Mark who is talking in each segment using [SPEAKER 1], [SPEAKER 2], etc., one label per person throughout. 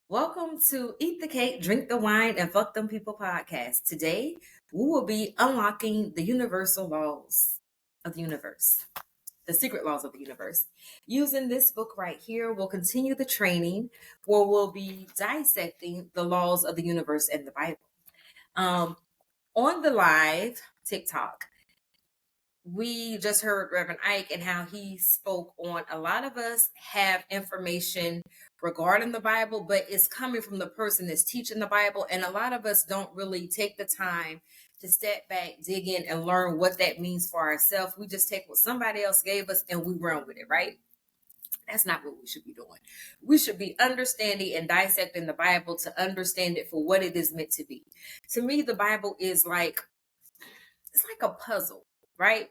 [SPEAKER 1] Welcome to Eat the Cake, Drink the Wine, and Fuck Them People podcast. Today, we will be unlocking the universal laws of the universe, the secret laws of the universe. Using this book right here, we'll continue the training where we'll be dissecting the laws of the universe and the Bible. On the live TikTok, we just heard Reverend Ike and how he spoke on a lot of us have information regarding the Bible, but it's coming from the person that's teaching the Bible. And a lot of us don't really take the time to step back, dig in, and learn what that means for ourselves. We just take what somebody else gave us and we run with it, right? That's not what we should be doing. We should be understanding and dissecting the Bible to understand it for what it is meant to be. To me, the Bible is like, it's like a puzzle, right?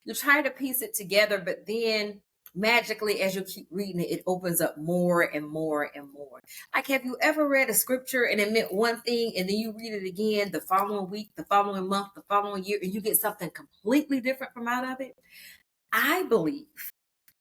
[SPEAKER 1] You try to piece it together, but then magically, as you keep reading it, it opens up more and more and more. Like, have you ever read a scripture and it meant one thing, and then you read it again the following week, the following month, the following year, and you get something completely different from out of it? I believe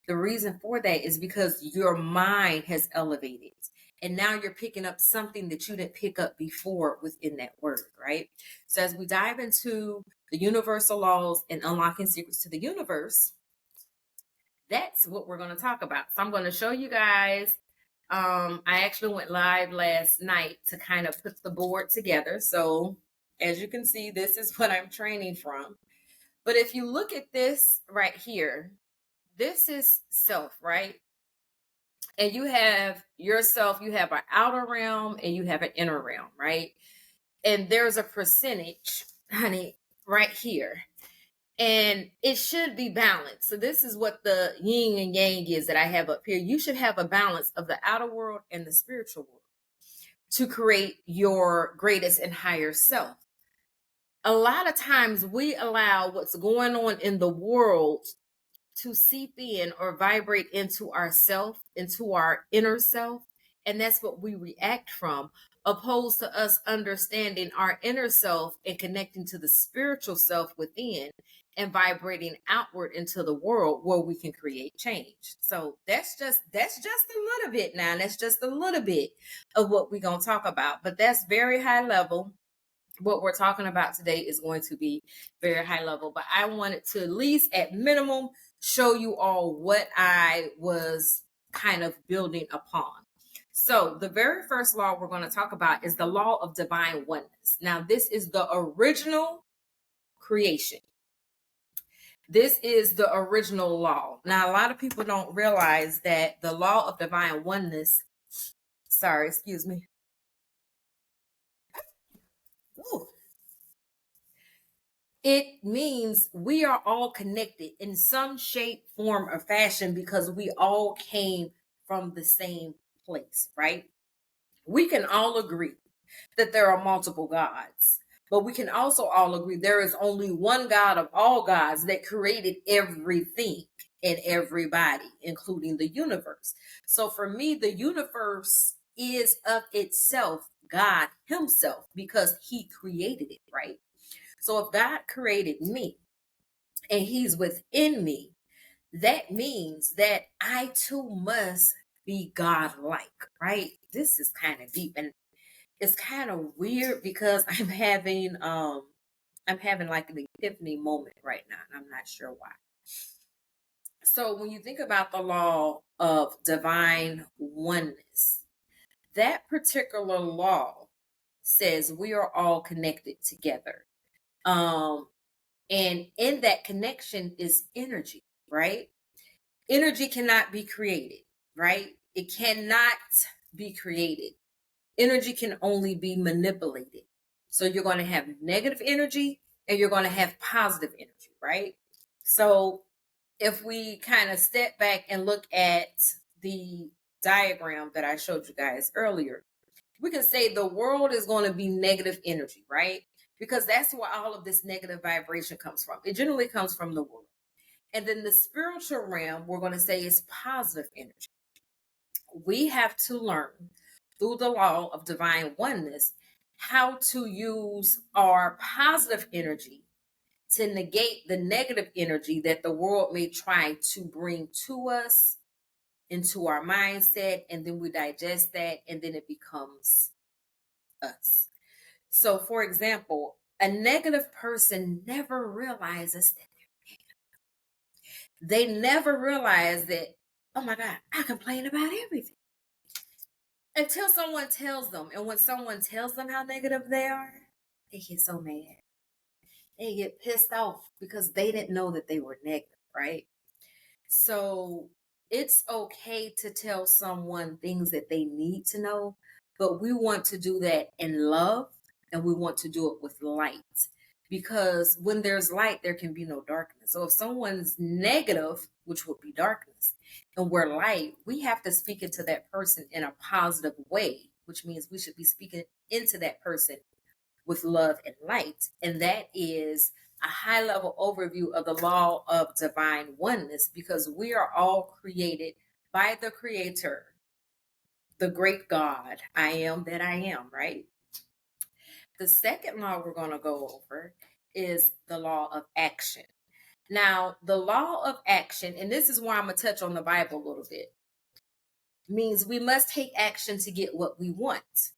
[SPEAKER 1] the reason for that is because your mind has elevated. And now you're picking up something that you didn't pick up before within that word, right? So as we dive into the universal laws and unlocking secrets to the universe, that's what we're going to talk about. So I'm going to show you guys. I actually went live last night to kind of put the board together. So as you can see, this is what I'm training from. But if you look at this right here, this is self, right? And you have yourself, you have an outer realm and you have an inner realm, right? And there's a percentage, honey, right here. And it should be balanced. So this is what the yin and yang is that I have up here. You should have a balance of the outer world and the spiritual world to create your greatest and higher self. A lot of times we allow what's going on in the world to seep in or vibrate into ourself, into our inner self. And that's what we react from, opposed to us understanding our inner self and connecting to the spiritual self within and vibrating outward into the world where we can create change. So that's just a little bit now. That's just a little bit of what we're going to talk about. But that's very high level. What we're talking about today is going to be very high level, but I wanted to at least at minimum show you all what I was kind of building upon. So the very first law we're going to talk about is the law of divine oneness. Now, this is the original creation. This is the original law. Now, a lot of people don't realize that the law of divine oneness, excuse me. Ooh. It means we are all connected in some shape, form, or fashion because we all came from the same place, right? We can all agree that there are multiple gods, but we can also all agree there is only one God of all gods that created everything and everybody, including the universe. So for me, the universe is of itself God Himself because He created it, right? So if God created me and He's within me, that means that I too must be God-like, right? This is kind of deep and it's kind of weird because I'm having like an epiphany moment right now, and I'm not sure why. So when you think about the law of divine oneness, that particular law says we are all connected together. And in that connection is energy, right? Energy cannot be created, right? It cannot be created. Energy can only be manipulated. So you're going to have negative energy and you're going to have positive energy, right? So if we kind of step back and look at the diagram that I showed you guys earlier, we can say the world is going to be negative energy, right? Because that's where all of this negative vibration comes from. It generally comes from the world. And then the spiritual realm, we're going to say is positive energy. We have to learn through the law of divine oneness how to use our positive energy to negate the negative energy that the world may try to bring to us into our mindset, and then we digest that, and then it becomes us. So, for example, a negative person never realizes that they never realize that, oh my God, I complain about everything until someone tells them. And when someone tells them how negative they are, they get so mad. They get pissed off because they didn't know that they were negative, right? So it's okay to tell someone things that they need to know, but we want to do that in love, and we want to do it with light. Because when there's light, there can be no darkness. So if someone's negative, which would be darkness, and we're light, we have to speak into that person in a positive way, which means we should be speaking into that person with love and light. And that is a high level overview of the law of divine oneness, because we are all created by the Creator, the great God, I am that I am, right? The second law we're going to go over is the law of action. Now, the law of action, and this is where I'm going to touch on the Bible a little bit, means we must take action to get what we want,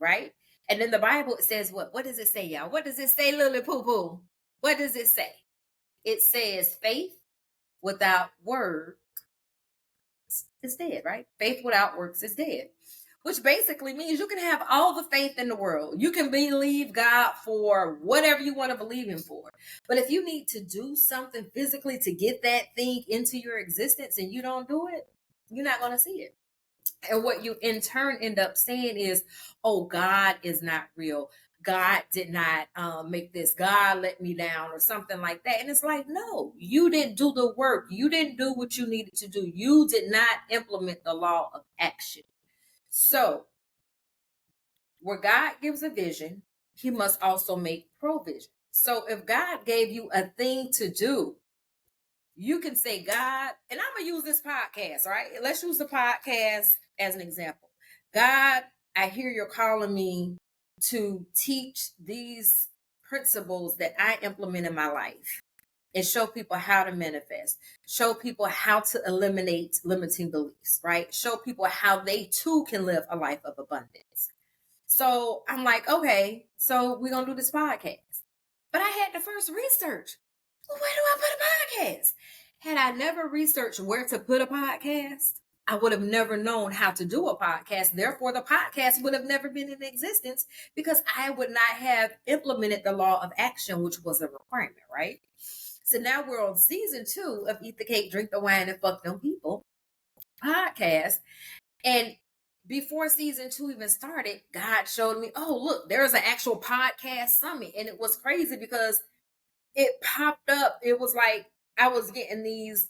[SPEAKER 1] right? And in the Bible, it says what? What does it say, y'all? What does it say, Lily Poo Poo? What does it say? It says faith without works is dead, right? Faith without works is dead, which basically means you can have all the faith in the world. You can believe God for whatever you want to believe Him for. But if you need to do something physically to get that thing into your existence and you don't do it, you're not going to see it. And what you in turn end up saying is, oh, God is not real. God did not make this. God let me down, or something like that. And it's like, no, you didn't do the work. You didn't do what you needed to do. You did not implement the law of action. So where God gives a vision, He must also make provision. So if God gave you a thing to do, you can say, God, and I'm going to use this podcast, right? Let's use the podcast as an example. God, I hear you're calling me to teach these principles that I implement in my life and show people how to manifest, show people how to eliminate limiting beliefs, right? Show people how they too can live a life of abundance. So I'm like, okay, so we're going to do this podcast. But I had to first research, well, where do I put a podcast? Had I never researched where to put a podcast, I would have never known how to do a podcast. Therefore, the podcast would have never been in existence because I would not have implemented the law of action, which was a requirement, right? So now we're on season 2 of Eat the Cake, Drink the Wine, and Fuck Them People podcast. And before season 2 even started, God showed me, oh, look, there's an actual podcast summit. And it was crazy because it popped up. It was like I was getting these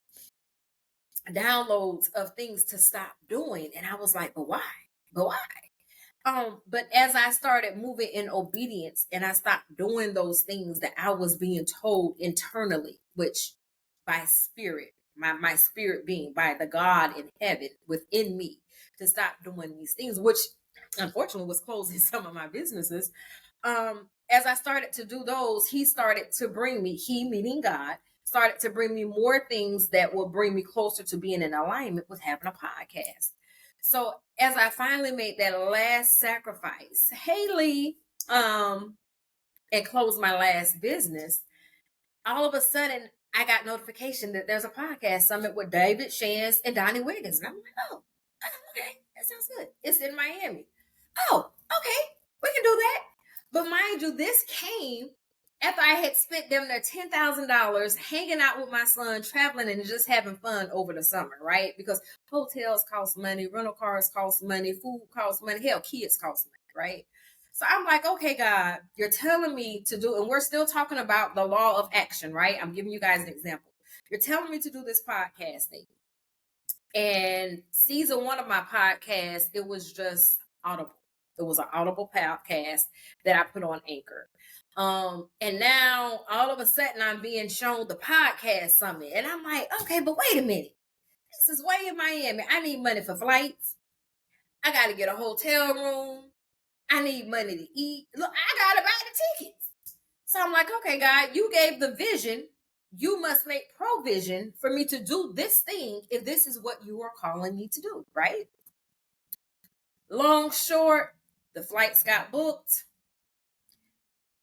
[SPEAKER 1] downloads of things to stop doing. And I was like, but why? But why? But as I started moving in obedience and I stopped doing those things that I was being told internally, which by spirit, my spirit being by the God in heaven within me, to stop doing these things, which unfortunately was closing some of my businesses. As I started to do those, He started to bring me, He meaning God, started to bring me more things that will bring me closer to being in alignment with having a podcast. So as I finally made that last sacrifice, Haley, and closed my last business, all of a sudden I got notification that there's a podcast summit with David Shands and Donnie Wiggins. And I'm like, oh, okay, that sounds good. It's in Miami. Oh, okay, we can do that. But mind you, this came after I had spent them their $10,000 hanging out with my son, traveling and just having fun over the summer, right? Because hotels cost money, rental cars cost money, food costs money, hell, kids cost money, right? So I'm like, okay, God, you're telling me to do, and we're still talking about the law of action, right? I'm giving you guys an example. You're telling me to do this podcast thing. And season 1 of my podcast, it was just audible. It was an audible podcast that I put on Anchor. And now all of a sudden I'm being shown the podcast summit. And I'm like, okay, but wait a minute. This is way in Miami. I need money for flights. I got to get a hotel room. I need money to eat. Look, I got to buy the tickets. So I'm like, okay, God, you gave the vision. you must make provision for me to do this thing if this is what you are calling me to do, right? Long, short, the flights got booked.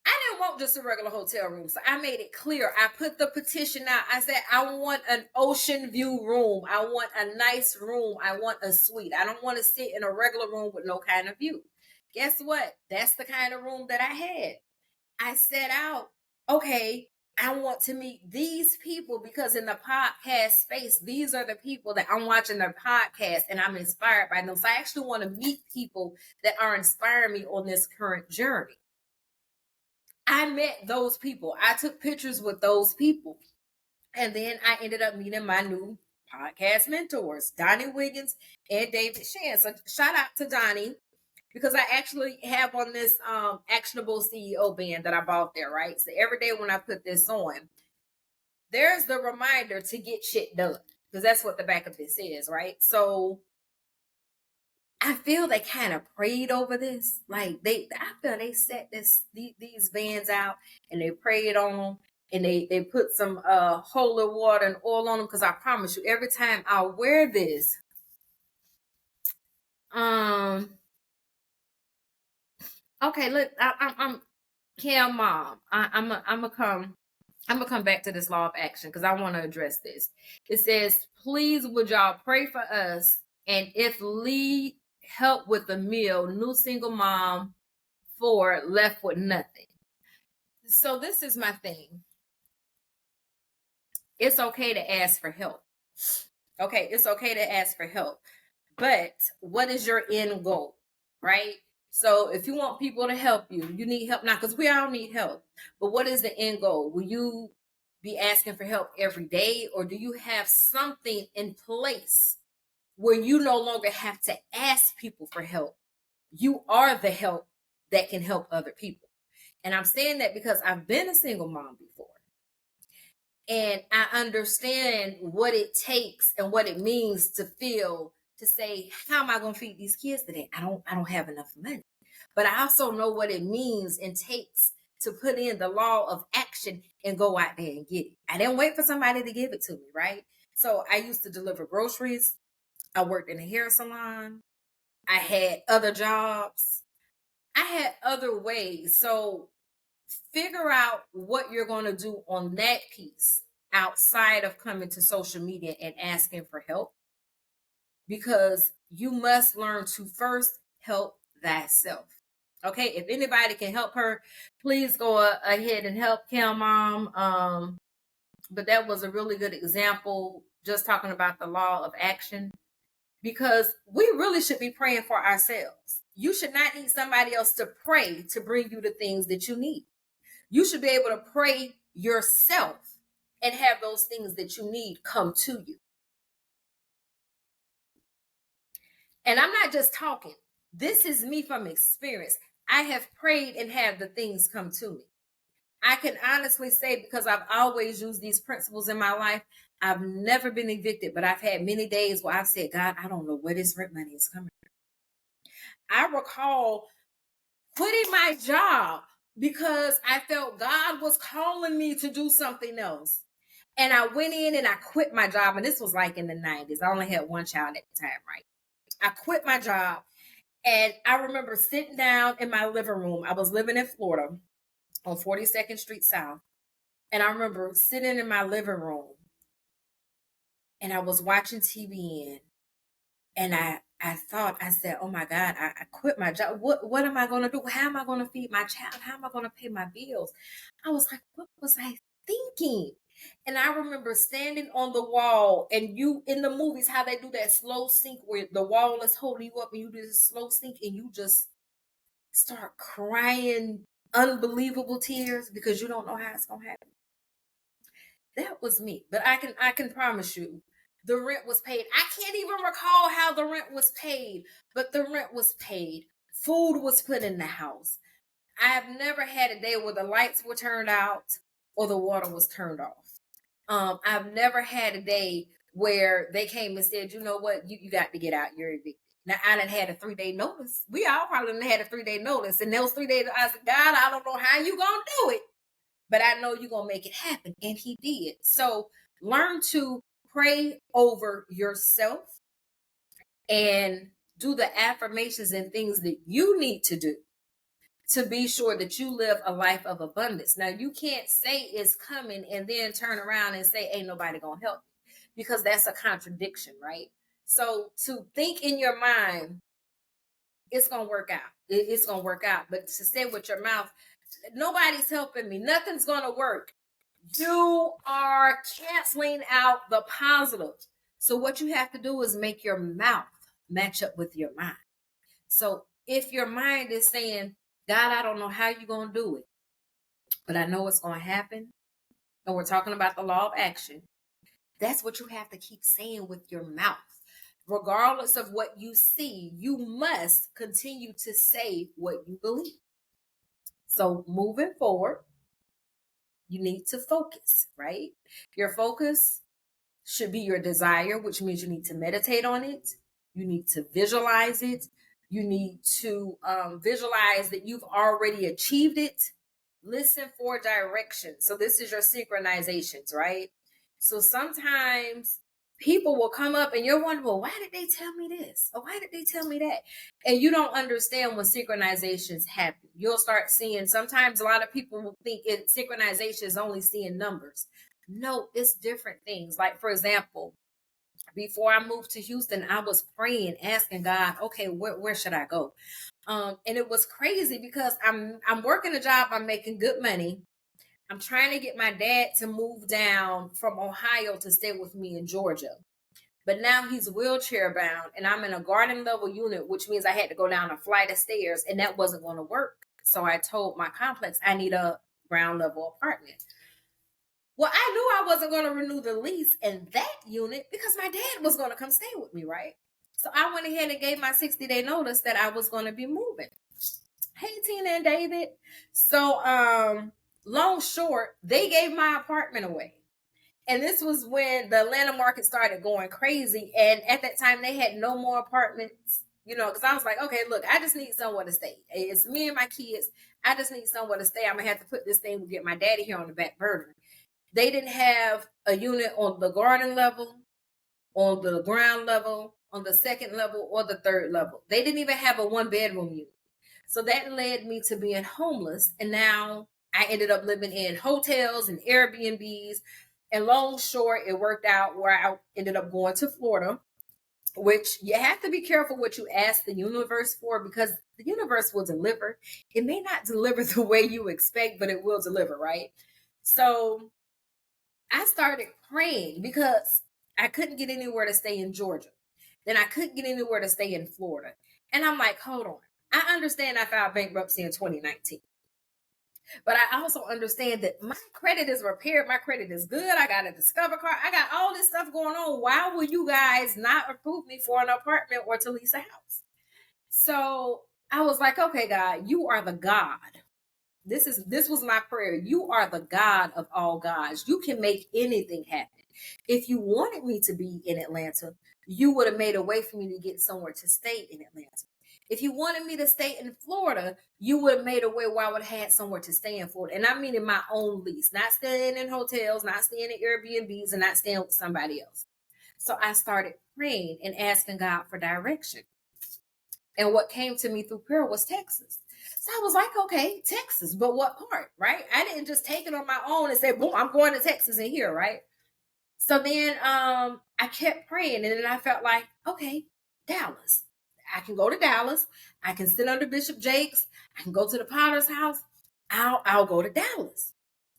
[SPEAKER 1] I didn't want just a regular hotel room, so I made it clear. I put the petition out. I said, I want an ocean view room. I want a nice room. I want a suite. I don't want to sit in a regular room with no kind of view. Guess what? That's the kind of room that I had. I set out, okay, I want to meet these people because in the podcast space, these are the people that I'm watching their podcast and I'm inspired by them. So I actually want to meet people that are inspiring me on this current journey. I met those people. I took pictures with those people. And then I ended up meeting my new podcast mentors, Donnie Wiggins and David Shan. So shout out to Donnie, because I actually have on this actionable CEO band that I bought there, right? So every day when I put this on, there's the reminder to get shit done, because that's what the back of this is, right? So I feel they kind of prayed over this. Like I feel they set these bands out and they prayed on them, and they put some holy water and oil on them. Because I promise you, every time I wear this, okay, look, I'm Kim Mom. I'm gonna come back to this law of action because I want to address this. It says, please would y'all pray for us, and if lead help with the meal, new single mom 4 left with nothing. So this is my thing. It's okay to ask for help. Okay, it's okay to ask for help. But what is your end goal, right? So if you want people to help you, you need help now, because we all need help. But what is the end goal? Will you be asking for help every day, or do you have something in place where you no longer have to ask people for help? You are the help that can help other people. And I'm saying that because I've been a single mom before. And I understand what it takes and what it means to feel, to say, how am I going to feed these kids today? I don't have enough money. But I also know what it means and takes to put in the law of action and go out there and get it. I didn't wait for somebody to give it to me, right? So I used to deliver groceries. I worked in a hair salon. I had other jobs. I had other ways. So figure out what you're going to do on that piece outside of coming to social media and asking for help, because you must learn to first help thyself. Okay, if anybody can help her, please go ahead and help Kim Mom. But that was a really good example, just talking about the law of action, because we really should be praying for ourselves. You should not need somebody else to pray to bring you the things that you need. You should be able to pray yourself and have those things that you need come to you. And I'm not just talking. This is me from experience. I have prayed and have the things come to me. I can honestly say, because I've always used these principles in my life, I've never been evicted, but I've had many days where I've said, God, I don't know where this rent money is coming from. I recall quitting my job because I felt God was calling me to do something else. And I went in and I quit my job. And this was like in the 90s. I only had one child at the time, right? I quit my job. And I remember sitting down in my living room. I was living in Florida on 42nd Street South. And I remember sitting in my living room and I was watching TV, and I thought, I said, oh my God, I quit my job. What am I going to do? How am I going to feed my child? How am I going to pay my bills? I was like, what was I thinking? And I remember standing on the wall, and you, in the movies, how they do that slow sink where the wall is holding you up and you do this slow sink and you just start crying unbelievable tears because you don't know how it's going to happen. That was me. But I can promise you, the rent was paid. I can't even recall how the rent was paid, but the rent was paid. Food was put in the house. I've never had a day where the lights were turned out or the water was turned off. I've never had a day where they came and said, you know what, you got to get out, you're evicted. Now, I done had a 3-day notice. We all probably done had a 3-day notice. And those 3 days, I said, God, I don't know how you going to do it, but I know you're going to make it happen. And he did. So learn to pray over yourself and do the affirmations and things that you need to do to be sure that you live a life of abundance. Now, you can't say it's coming and then turn around and say, ain't nobody going to help you, because that's a contradiction, right? So to think in your mind, it's going to work out. It's going to work out. But to say with your mouth, nobody's helping me, nothing's going to work, you are canceling out the positive. So what you have to do is make your mouth match up with your mind. So if your mind is saying, God, I don't know how you're going to do it, but I know it's going to happen, and we're talking about the law of action, that's what you have to keep saying with your mouth. Regardless of what you see, you must continue to say what you believe. So moving forward, you need to focus, right? Your focus should be your desire, which means you need to meditate on it. You need to visualize it. You need to visualize that you've already achieved it. Listen for direction. So this is your synchronizations, right? So sometimes people will come up and you're wondering, well, why did they tell me this? Or why did they tell me that? And you don't understand when synchronizations happen. You'll start seeing, sometimes a lot of people will think synchronization is only seeing numbers. No, it's different things. Like, for example, before I moved to Houston, I was praying, asking God, okay, where should I go? And it was crazy because I'm working a job, I'm making good money. I'm trying to get my dad to move down from Ohio to stay with me in Georgia. But now he's wheelchair bound and I'm in a garden level unit, which means I had to go down a flight of stairs, and that wasn't going to work. So I told my complex I need a ground level apartment. Well, I knew I wasn't going to renew the lease in that unit because my dad was going to come stay with me, right? So I went ahead and gave my 60-day notice that I was going to be moving. Hey, Tina and David. So, long short, they gave my apartment away. And this was when the Atlanta market started going crazy. And at that time, they had no more apartments, because I was like, okay, look, I just need somewhere to stay. It's me and my kids. I just need somewhere to stay. I'm going to have to put this thing, get my daddy here on the back burner. They didn't have a unit on the garden level, on the ground level, on the second level, or the third level. They didn't even have a 1-bedroom unit. So that led me to being homeless. And now I ended up living in hotels and Airbnbs. And long short, it worked out where I ended up going to Florida, which you have to be careful what you ask the universe for, because the universe will deliver. It may not deliver the way you expect, but it will deliver, right? So I started praying because I couldn't get anywhere to stay in Georgia. Then I couldn't get anywhere to stay in Florida. And I'm like, hold on. I understand I filed bankruptcy in 2019. But I also understand that my credit is repaired. My credit is good. I got a Discover card. I got all this stuff going on. Why will you guys not approve me for an apartment or to lease a house? So I was like, okay, God, you are the God. This was my prayer. You are the God of all gods. You can make anything happen. If you wanted me to be in Atlanta, you would have made a way for me to get somewhere to stay in Atlanta. If you wanted me to stay in Florida, you would have made a way where I would have had somewhere to stay in Florida. And I mean in my own lease, not staying in hotels, not staying in Airbnbs, and not staying with somebody else. So I started praying and asking God for direction. And what came to me through prayer was Texas. So I was like, okay, Texas, but what part, right? I didn't just take it on my own and say, boom, I'm going to Texas and here, right? So then I kept praying, and then I felt like, okay, Dallas. I can go to Dallas. I can sit under Bishop Jakes. I can go to the Potter's house. I'll go to Dallas,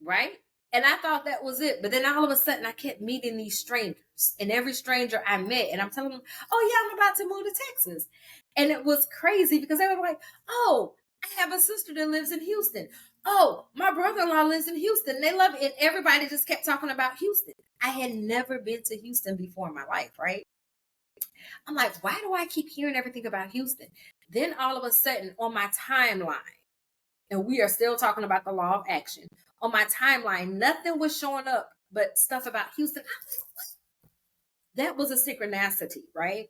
[SPEAKER 1] right? And I thought that was it. But then all of a sudden, I kept meeting these strangers. And every stranger I met, and I'm telling them, oh, yeah, I'm about to move to Texas. And it was crazy because they were like, oh, I have a sister that lives in Houston. Oh, my brother-in-law lives in Houston. They love it. And everybody just kept talking about Houston. I had never been to Houston before in my life, right? I'm like, why do I keep hearing everything about Houston? Then all of a sudden on my timeline, and we are still talking about the law of action, on my timeline, nothing was showing up but stuff about Houston. I was like, what? That was a synchronicity, right?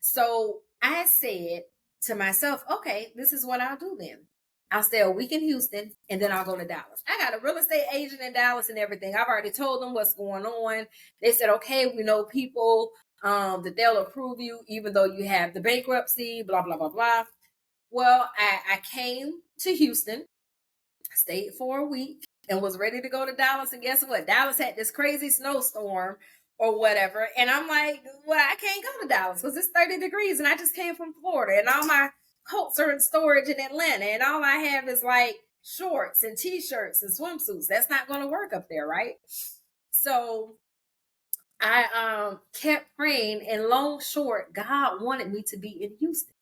[SPEAKER 1] So I said to myself, okay, this is what I'll do then. I'll stay a week in Houston, and then I'll go to Dallas. I got a real estate agent in Dallas and everything. I've already told them what's going on. They said, okay, we know people that they'll approve you, even though you have the bankruptcy, blah, blah, blah, blah. Well, I came to Houston, stayed for a week, and was ready to go to Dallas. And guess what? Dallas had this crazy snowstorm or whatever. And I'm like, well, I can't go to Dallas because it's 30 degrees and I just came from Florida and all my coats are in storage in Atlanta and all I have is like shorts and t-shirts and swimsuits. That's not going to work up there, right? So I kept praying, and long short, God wanted me to be in Houston.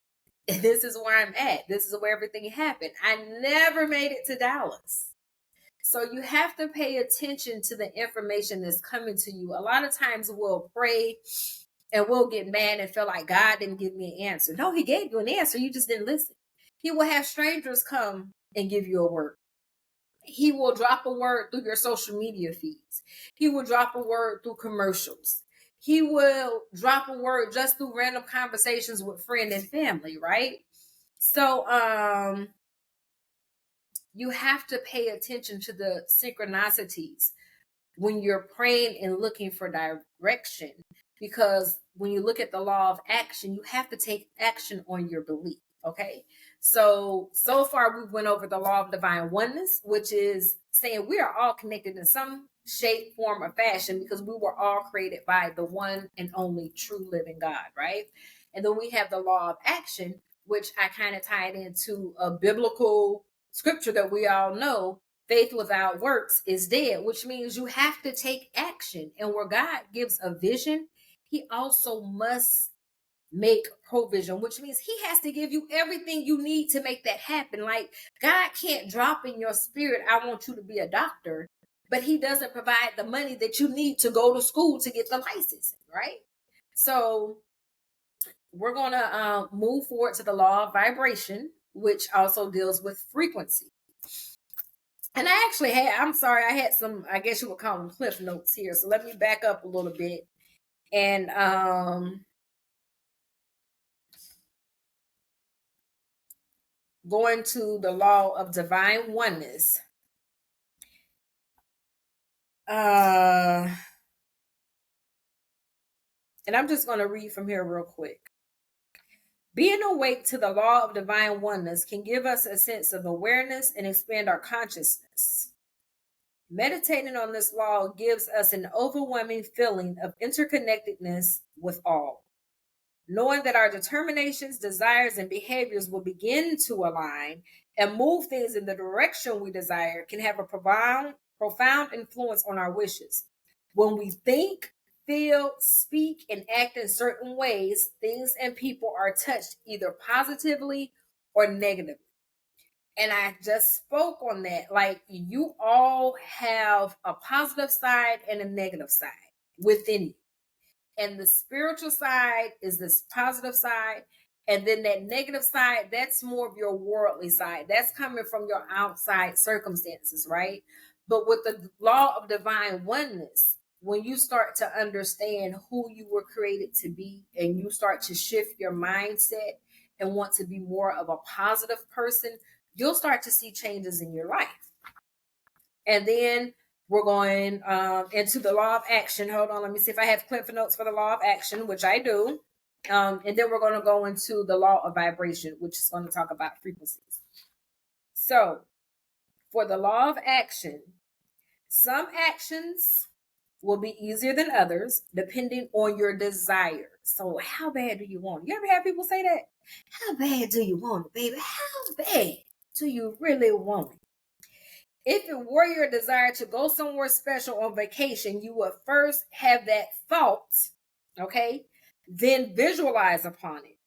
[SPEAKER 1] And this is where I'm at. This is where everything happened. I never made it to Dallas. So you have to pay attention to the information that's coming to you. A lot of times we'll pray and we'll get mad and feel like God didn't give me an answer. No, he gave you an answer. You just didn't listen. He will have strangers come and give you a word. He will drop a word through your social media feeds. He will drop a word through commercials. He will drop a word just through random conversations with friend and family, right? So, you have to pay attention to the synchronicities when you're praying and looking for direction, because when you look at the law of action, you have to take action on your belief. Okay. So far we went over the law of divine oneness, which is saying we are all connected in some shape, form, or fashion because we were all created by the one and only true living God, right? And then we have the law of action, which I kind of tied into a biblical scripture that we all know. Faith without works is dead, which means you have to take action. And where God gives a vision, he also must make provision, which means he has to give you everything you need to make that happen. Like, God can't drop in your spirit, I want you to be a doctor, but he doesn't provide the money that you need to go to school to get the license, right? So we're going to move forward to the law of vibration, which also deals with frequency. And I actually I had some, I guess you would call them cliff notes here. So let me back up a little bit and go into the law of divine oneness. And I'm just going to read from here real quick. Being awake to the law of divine oneness can give us a sense of awareness and expand our consciousness. Meditating on this law gives us an overwhelming feeling of interconnectedness with all. Knowing that our determinations, desires, and behaviors will begin to align and move things in the direction we desire can have a profound influence on our wishes. When we think, feel, speak, and act in certain ways, things and people are touched either positively or negatively. And I just spoke on that. Like, you all have a positive side and a negative side within you. And the spiritual side is this positive side. And then that negative side, that's more of your worldly side. That's coming from your outside circumstances, right? But with the law of divine oneness, when you start to understand who you were created to be and you start to shift your mindset and want to be more of a positive person, you'll start to see changes in your life. And then we're going into the law of action. Hold on, let me see if I have cliff notes for the law of action, which I do. And then we're going to go into the law of vibration, which is going to talk about frequencies. So for the law of action, some actions will be easier than others depending on your desire. So how bad do you want it? You ever have people say that? How bad do you want it, baby? How bad do you really want it? If it were your desire to go somewhere special on vacation, you would first have that thought, okay? Then visualize upon it.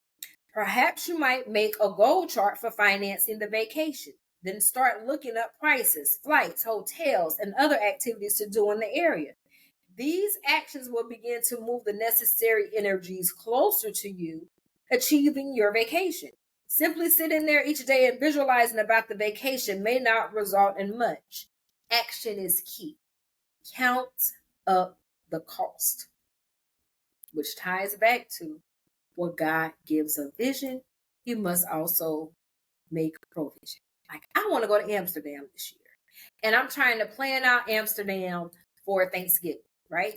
[SPEAKER 1] Perhaps you might make a goal chart for financing the vacation. Then start looking up prices, flights, hotels, and other activities to do in the area. These actions will begin to move the necessary energies closer to you, achieving your vacation. Simply sitting there each day and visualizing about the vacation may not result in much. Action is key. Count up the cost, which ties back to what God gives a vision. He must also make provision. Like, I want to go to Amsterdam this year. And I'm trying to plan out Amsterdam for Thanksgiving, right?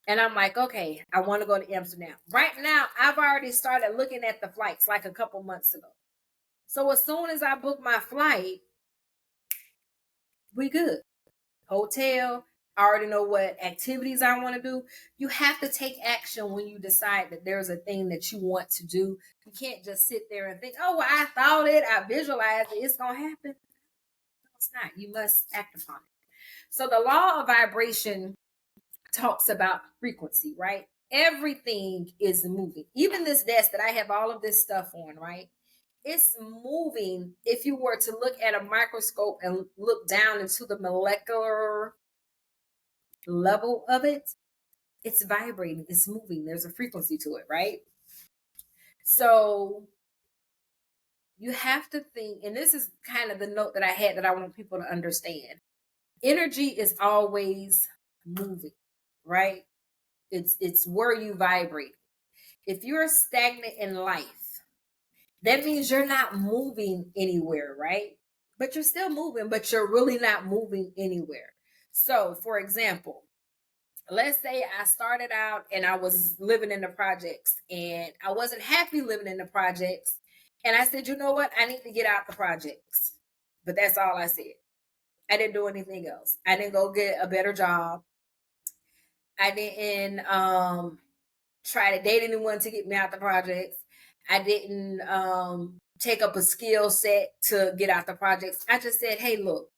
[SPEAKER 1] And I'm like, okay, I want to go to Amsterdam. Right now, I've already started looking at the flights like a couple months ago. So as soon as I book my flight, we good. Hotel, I already know what activities I want to do. You have to take action when you decide that there's a thing that you want to do. You can't just sit there and think, oh, well, I thought it, I visualized it, it's going to happen. No, it's not. You must act upon it. So the law of vibration talks about frequency, right? Everything is moving. Even this desk that I have all of this stuff on, right? It's moving. If you were to look at a microscope and look down into the molecular level of it, it's vibrating, it's moving. There's a frequency to it, right? So you have to think, and this is kind of the note that I had that I want people to understand. Energy is always moving, right? It's where you vibrate. If you're stagnant in life, that means you're not moving anywhere, right? But you're still moving, but you're really not moving anywhere. So, for example, let's say I started out and I was living in the projects and I wasn't happy living in the projects. And I said, you know what? I need to get out the projects. But that's all I said. I didn't do anything else. I didn't go get a better job. I didn't try to date anyone to get me out the projects. I didn't take up a skill set to get out the projects. I just said, hey, look,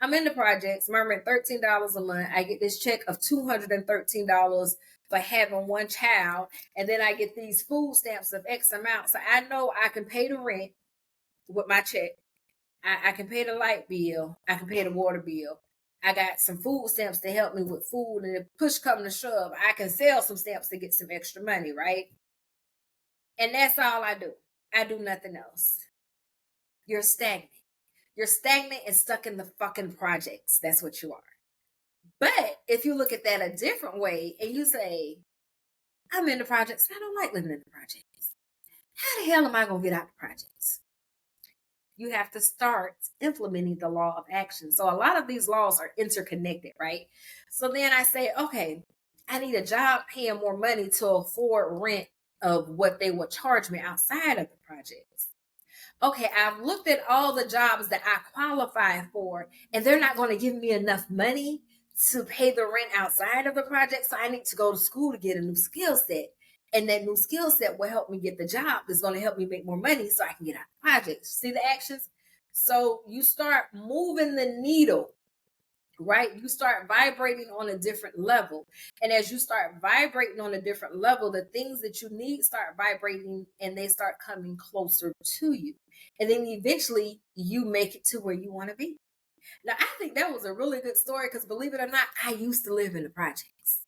[SPEAKER 1] I'm in the projects, murmuring $13 a month. I get this check of $213 for having one child. And then I get these food stamps of X amount. So I know I can pay the rent with my check. I can pay the light bill. I can pay the water bill. I got some food stamps to help me with food. And if push come to shove, I can sell some stamps to get some extra money, right? And that's all I do. I do nothing else. You're stagnant. You're stagnant and stuck in the fucking projects. That's what you are. But if you look at that a different way and you say, I'm in the projects, I don't like living in the projects. How the hell am I going to get out the projects? You have to start implementing the law of action. So a lot of these laws are interconnected, right? So then I say, okay, I need a job paying more money to afford rent of what they would charge me outside of the projects. Okay, I've looked at all the jobs that I qualify for, and they're not going to give me enough money to pay the rent outside of the project. So I need to go to school to get a new skill set. And that new skill set will help me get the job that's going to help me make more money so I can get out of the project. See the actions? So you start moving the needle, right? You start vibrating on a different level. And as you start vibrating on a different level, the things that you need start vibrating and they start coming closer to you. And then eventually you make it to where you want to be. Now, I think that was a really good story because believe it or not, I used to live in the projects.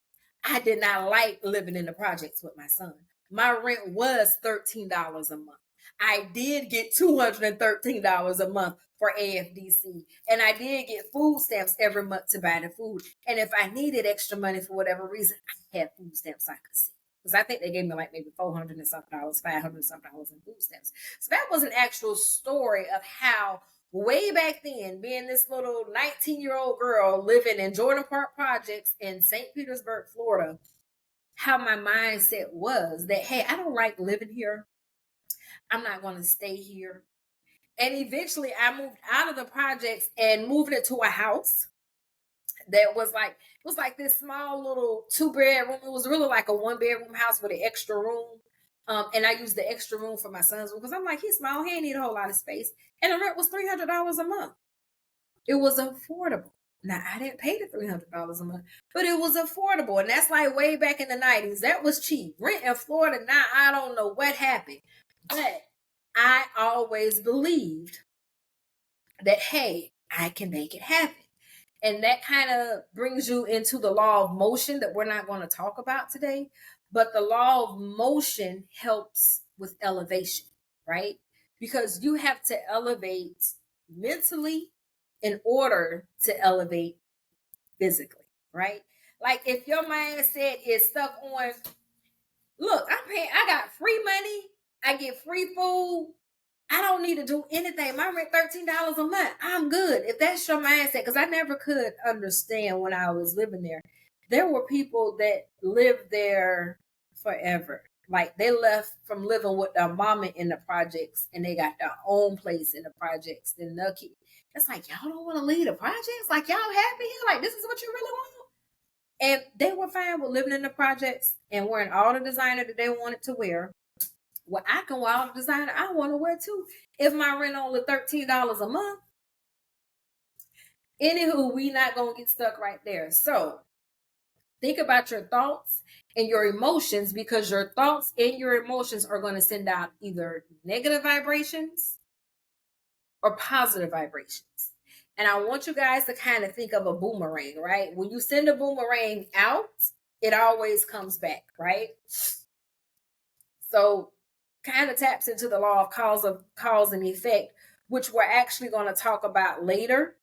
[SPEAKER 1] I did not like living in the projects with my son. My rent was $13 a month. I did get $213 a month for AFDC. And I did get food stamps every month to buy the food. And if I needed extra money for whatever reason, I had food stamps I could see. Because I think they gave me like maybe $400 and something, $500 and something in food stamps. So that was an actual story of how way back then, being this little 19-year-old girl living in Jordan Park Projects in St. Petersburg, Florida, how my mindset was that, hey, I don't like living here. I'm not going to stay here. And eventually I moved out of the projects and moved into a house that was like, it was like this small little 2-bedroom. It was really like a 1-bedroom house with an extra room. And I used the extra room for my son's room because I'm like, he's small. He ain't need a whole lot of space. And the rent was $300 a month. It was affordable. Now, I didn't pay the $300 a month, but it was affordable. And that's like way back in the 90s. That was cheap. Rent in Florida, now I don't know what happened. But I always believed that, hey, I can make it happen. And that kind of brings you into the law of motion that we're not going to talk about today. But the law of motion helps with elevation, right? Because you have to elevate mentally in order to elevate physically, right? Like if your mindset is stuck on, look, I got free money, I get free food, I don't need to do anything. My rent $13 a month. I'm good. If that's your mindset, because I never could understand when I was living there. There were people that lived there forever. Like they left from living with their mama in the projects and they got their own place in the projects. Then the kid, it's like y'all don't want to leave the projects. Like y'all happy here. Like this is what you really want. And they were fine with living in the projects and wearing all the designer that they wanted to wear. Well, I can wear all the designer I want to wear too. If my rent only $13 a month. Anywho, we not gonna get stuck right there. So think about your thoughts and your emotions, because your thoughts and your emotions are going to send out either negative vibrations or positive vibrations. And I want you guys to kind of think of a boomerang, right? When you send a boomerang out, it always comes back, right? So kind of taps into the law of cause and effect, which we're actually going to talk about later.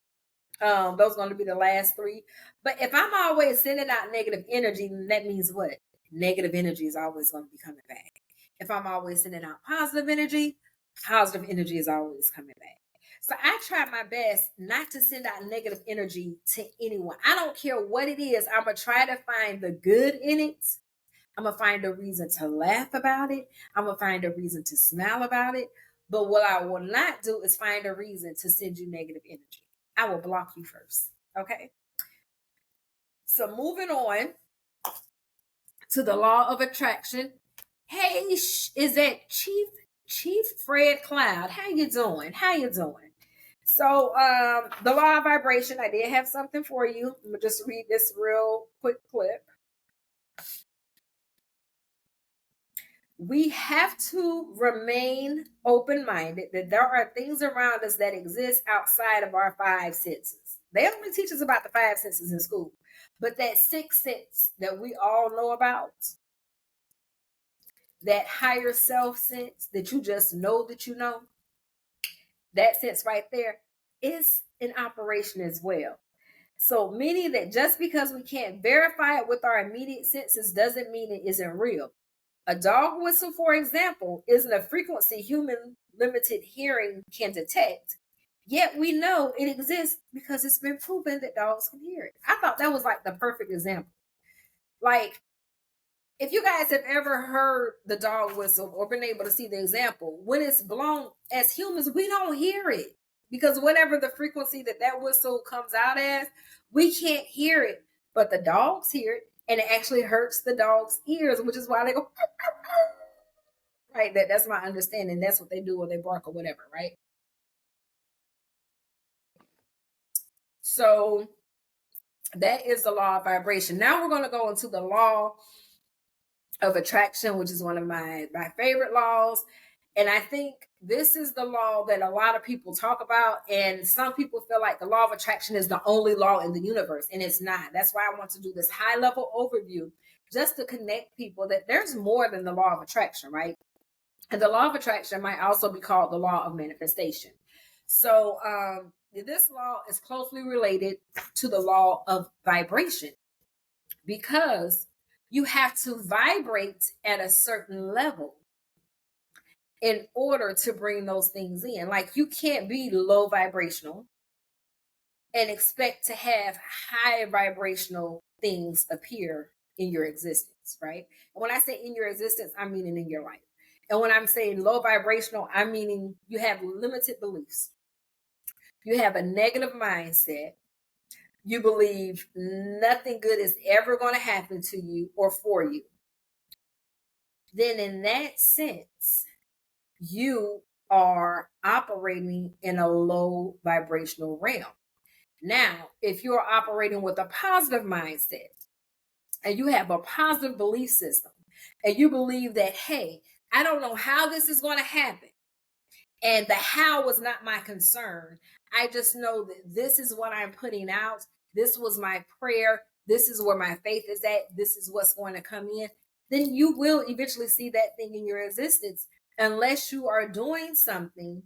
[SPEAKER 1] Those are going to be the last three. But if I'm always sending out negative energy, that means what? Negative energy is always going to be coming back. If I'm always sending out positive energy is always coming back. So I try my best not to send out negative energy to anyone. I don't care what it is. I'm going to try to find the good in it. I'm going to find a reason to laugh about it. I'm going to find a reason to smile about it. But what I will not do is find a reason to send you negative energy. I will block you first. Okay. So moving on to the law of attraction. Hey, is that Chief Fred Cloud? How you doing? So the law of vibration, I did have something for you. I'm gonna just read this real quick clip. We have to remain open-minded that there are things around us that exist outside of our five senses. They only teach us about the five senses in school, but that sixth sense that we all know about, that higher self sense that you just know that you know, that sense right there is in operation as well. So meaning that just because we can't verify it with our immediate senses doesn't mean it isn't real. A dog whistle, for example, isn't a frequency human limited hearing can detect. Yet we know it exists because it's been proven that dogs can hear it. I thought that was like the perfect example. Like, if you guys have ever heard the dog whistle or been able to see the example, when it's blown, as humans, we don't hear it because whatever the frequency that whistle comes out as, we can't hear it. But the dogs hear it, and it actually hurts the dog's ears, which is why they go, right? That's my understanding. That's what they do when they bark or whatever, right? So that is the law of vibration. Now we're going to go into the law of attraction, which is one of my favorite laws. And I think this is the law that a lot of people talk about. And some people feel like the law of attraction is the only law in the universe. And it's not. That's why I want to do this high level overview just to connect people that there's more than the law of attraction, right? And the law of attraction might also be called the law of manifestation. So this law is closely related to the law of vibration because you have to vibrate at a certain level in order to bring those things in. Like you can't be low vibrational and expect to have high vibrational things appear in your existence, right? And when I say in your existence, I'm meaning in your life. And when I'm saying low vibrational, I'm meaning you have limited beliefs. You have a negative mindset. You believe nothing good is ever going to happen to you or for you. Then in that sense, you are operating in a low vibrational realm. Now, if you're operating with a positive mindset and you have a positive belief system and you believe that, hey, I don't know how this is going to happen, and the how was not my concern. I just know that this is what I'm putting out. This was my prayer. This is where my faith is at. This is what's going to come in. Then you will eventually see that thing in your existence, unless you are doing something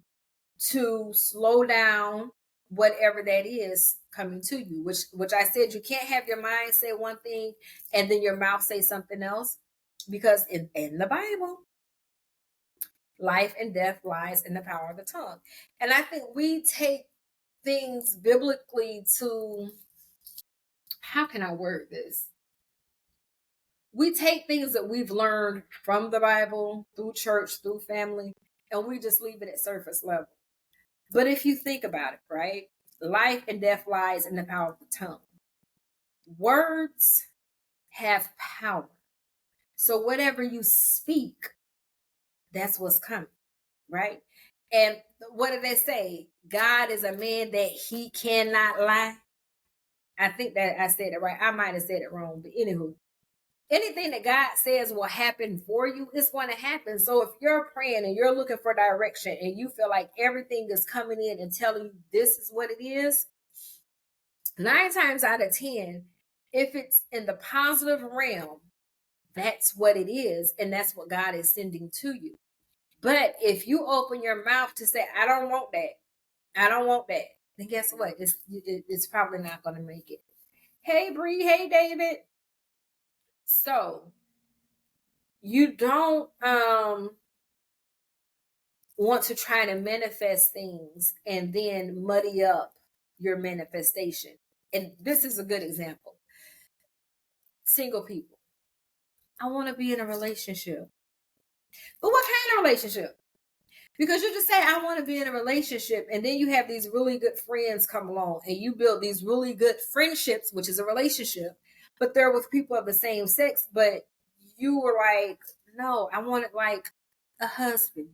[SPEAKER 1] to slow down whatever that is coming to you, which I said you can't have your mind say one thing and then your mouth say something else, because in the Bible, Life and death lies in the power of the tongue. And I think we take things biblically to, how can I word this? We take things that we've learned from the Bible, through church, through family, and we just leave it at surface level. But if you think about it, right? Life and death lies in the power of the tongue. Words have power. So whatever you speak, that's what's coming, right? And what did they say? God is a man that he cannot lie. I think that I said it right. I might have said it wrong, but anywho, anything that God says will happen for you, it's going to happen. So if you're praying and you're looking for direction and you feel like everything is coming in and telling you this is what it is, 9 times out of 10, if it's in the positive realm, that's what it is. And that's what God is sending to you. But if you open your mouth to say, I don't want that, I don't want that, then guess what? It's probably not going to make it. Hey, Bree. Hey, David. So you don't want to try to manifest things and then muddy up your manifestation. And this is a good example. Single people. I want to be in a relationship. But what kind of relationship? Because you just say, I want to be in a relationship, and then you have these really good friends come along, and you build these really good friendships, which is a relationship, but they're with people of the same sex, but you were like, no, I wanted like a husband.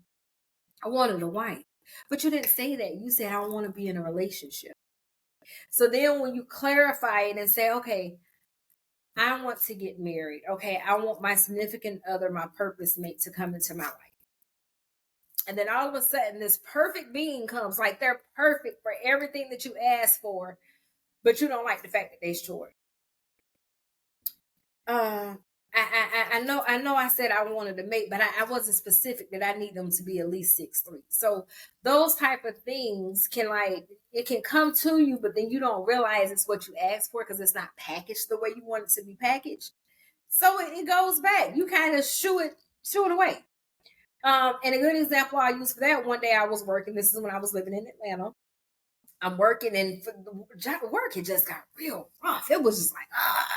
[SPEAKER 1] I wanted a wife. But you didn't say that. You said, I want to be in a relationship. So then when you clarify it and say, okay, I want to get married. Okay, I want my significant other, my purpose mate to come into my life. And then all of a sudden, this perfect being comes, like they're perfect for everything that you asked for, but you don't like the fact that they're short. I know I said I wanted to mate, but I wasn't specific that I need them to be at least 6'3". So those type of things can, like, it can come to you, but then you don't realize it's what you asked for because it's not packaged the way you want it to be packaged. So it goes back. You kind of shoo it away. And a good example I use for that, one day I was working. This is when I was living in Atlanta. I'm working, and for the job of work, it just got real rough. It was just like, ah.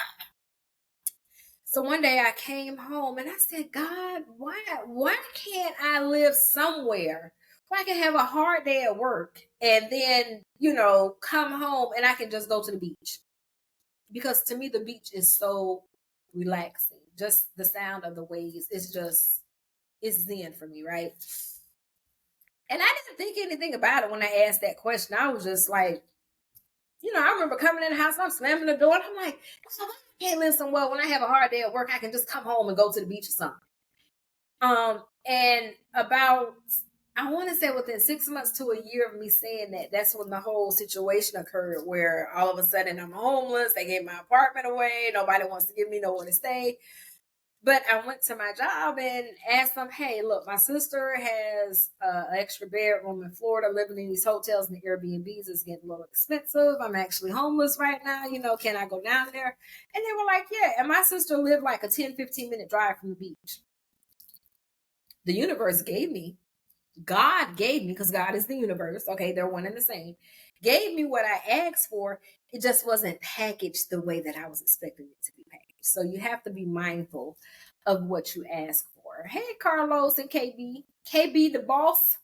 [SPEAKER 1] So one day I came home and I said, God, why can't I live somewhere where I can have a hard day at work and then, come home and I can just go to the beach? Because to me, the beach is so relaxing. Just the sound of the waves, it's zen for me, right? And I didn't think anything about it when I asked that question. I was just like, I remember coming in the house and I'm slamming the door and I'm like, I can't live somewhere when I have a hard day at work, I can just come home and go to the beach or something. And about, I want to say within 6 months to a year of me saying that, that's when the whole situation occurred where all of a sudden I'm homeless. They gave my apartment away. Nobody wants to give me nowhere to stay. But I went to my job and asked them, hey, look, my sister has an extra bedroom in Florida. Living in these hotels and the Airbnbs is getting a little expensive. I'm actually homeless right now. Can I go down there? And they were like, yeah. And my sister lived like a 10, 15-minute drive from the beach. The universe gave me, God gave me, because God is the universe. Okay, they're one and the same. Gave me what I asked for. It just wasn't packaged the way that I was expecting it to be packaged. So you have to be mindful of what you ask for. Hey, Carlos and KB. KB, the boss.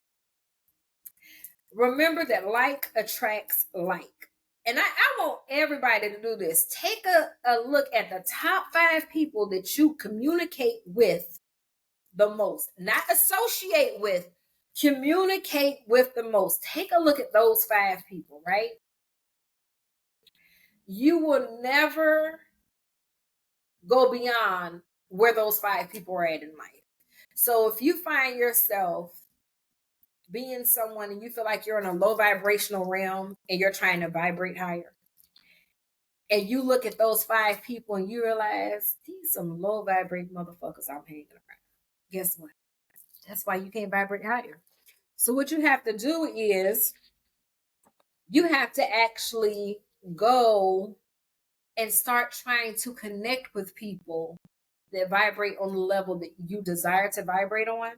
[SPEAKER 1] Remember that like attracts like. And I want everybody to do this. Take a look at the top 5 people that you communicate with the most. Not associate with, communicate with the most. Take a look at those 5 people, right? You will never go beyond where those 5 people are at in life. So if you find yourself being someone and you feel like you're in a low vibrational realm and you're trying to vibrate higher, and you look at those 5 people and you realize these some low vibrate motherfuckers I'm hanging around. Guess what? That's why you can't vibrate higher. So what you have to do is you have to actually go and start trying to connect with people that vibrate on the level that you desire to vibrate on.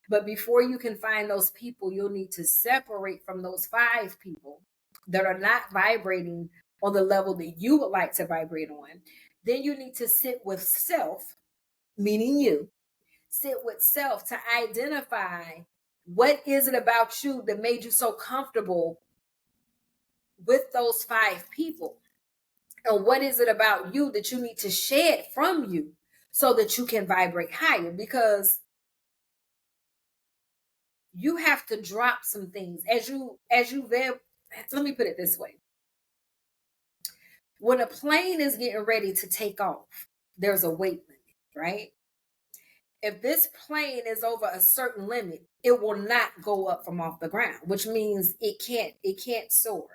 [SPEAKER 1] But before you can find those people, you'll need to separate from those 5 people that are not vibrating on the level that you would like to vibrate on. Then you need to sit with self, meaning you. Sit with self to identify what is it about you that made you so comfortable with those 5 people. And what is it about you that you need to shed from you so that you can vibrate higher? Because you have to drop some things let me put it this way. When a plane is getting ready to take off, there's a weight limit, right? If this plane is over a certain limit, it will not go up from off the ground, which means it can't soar.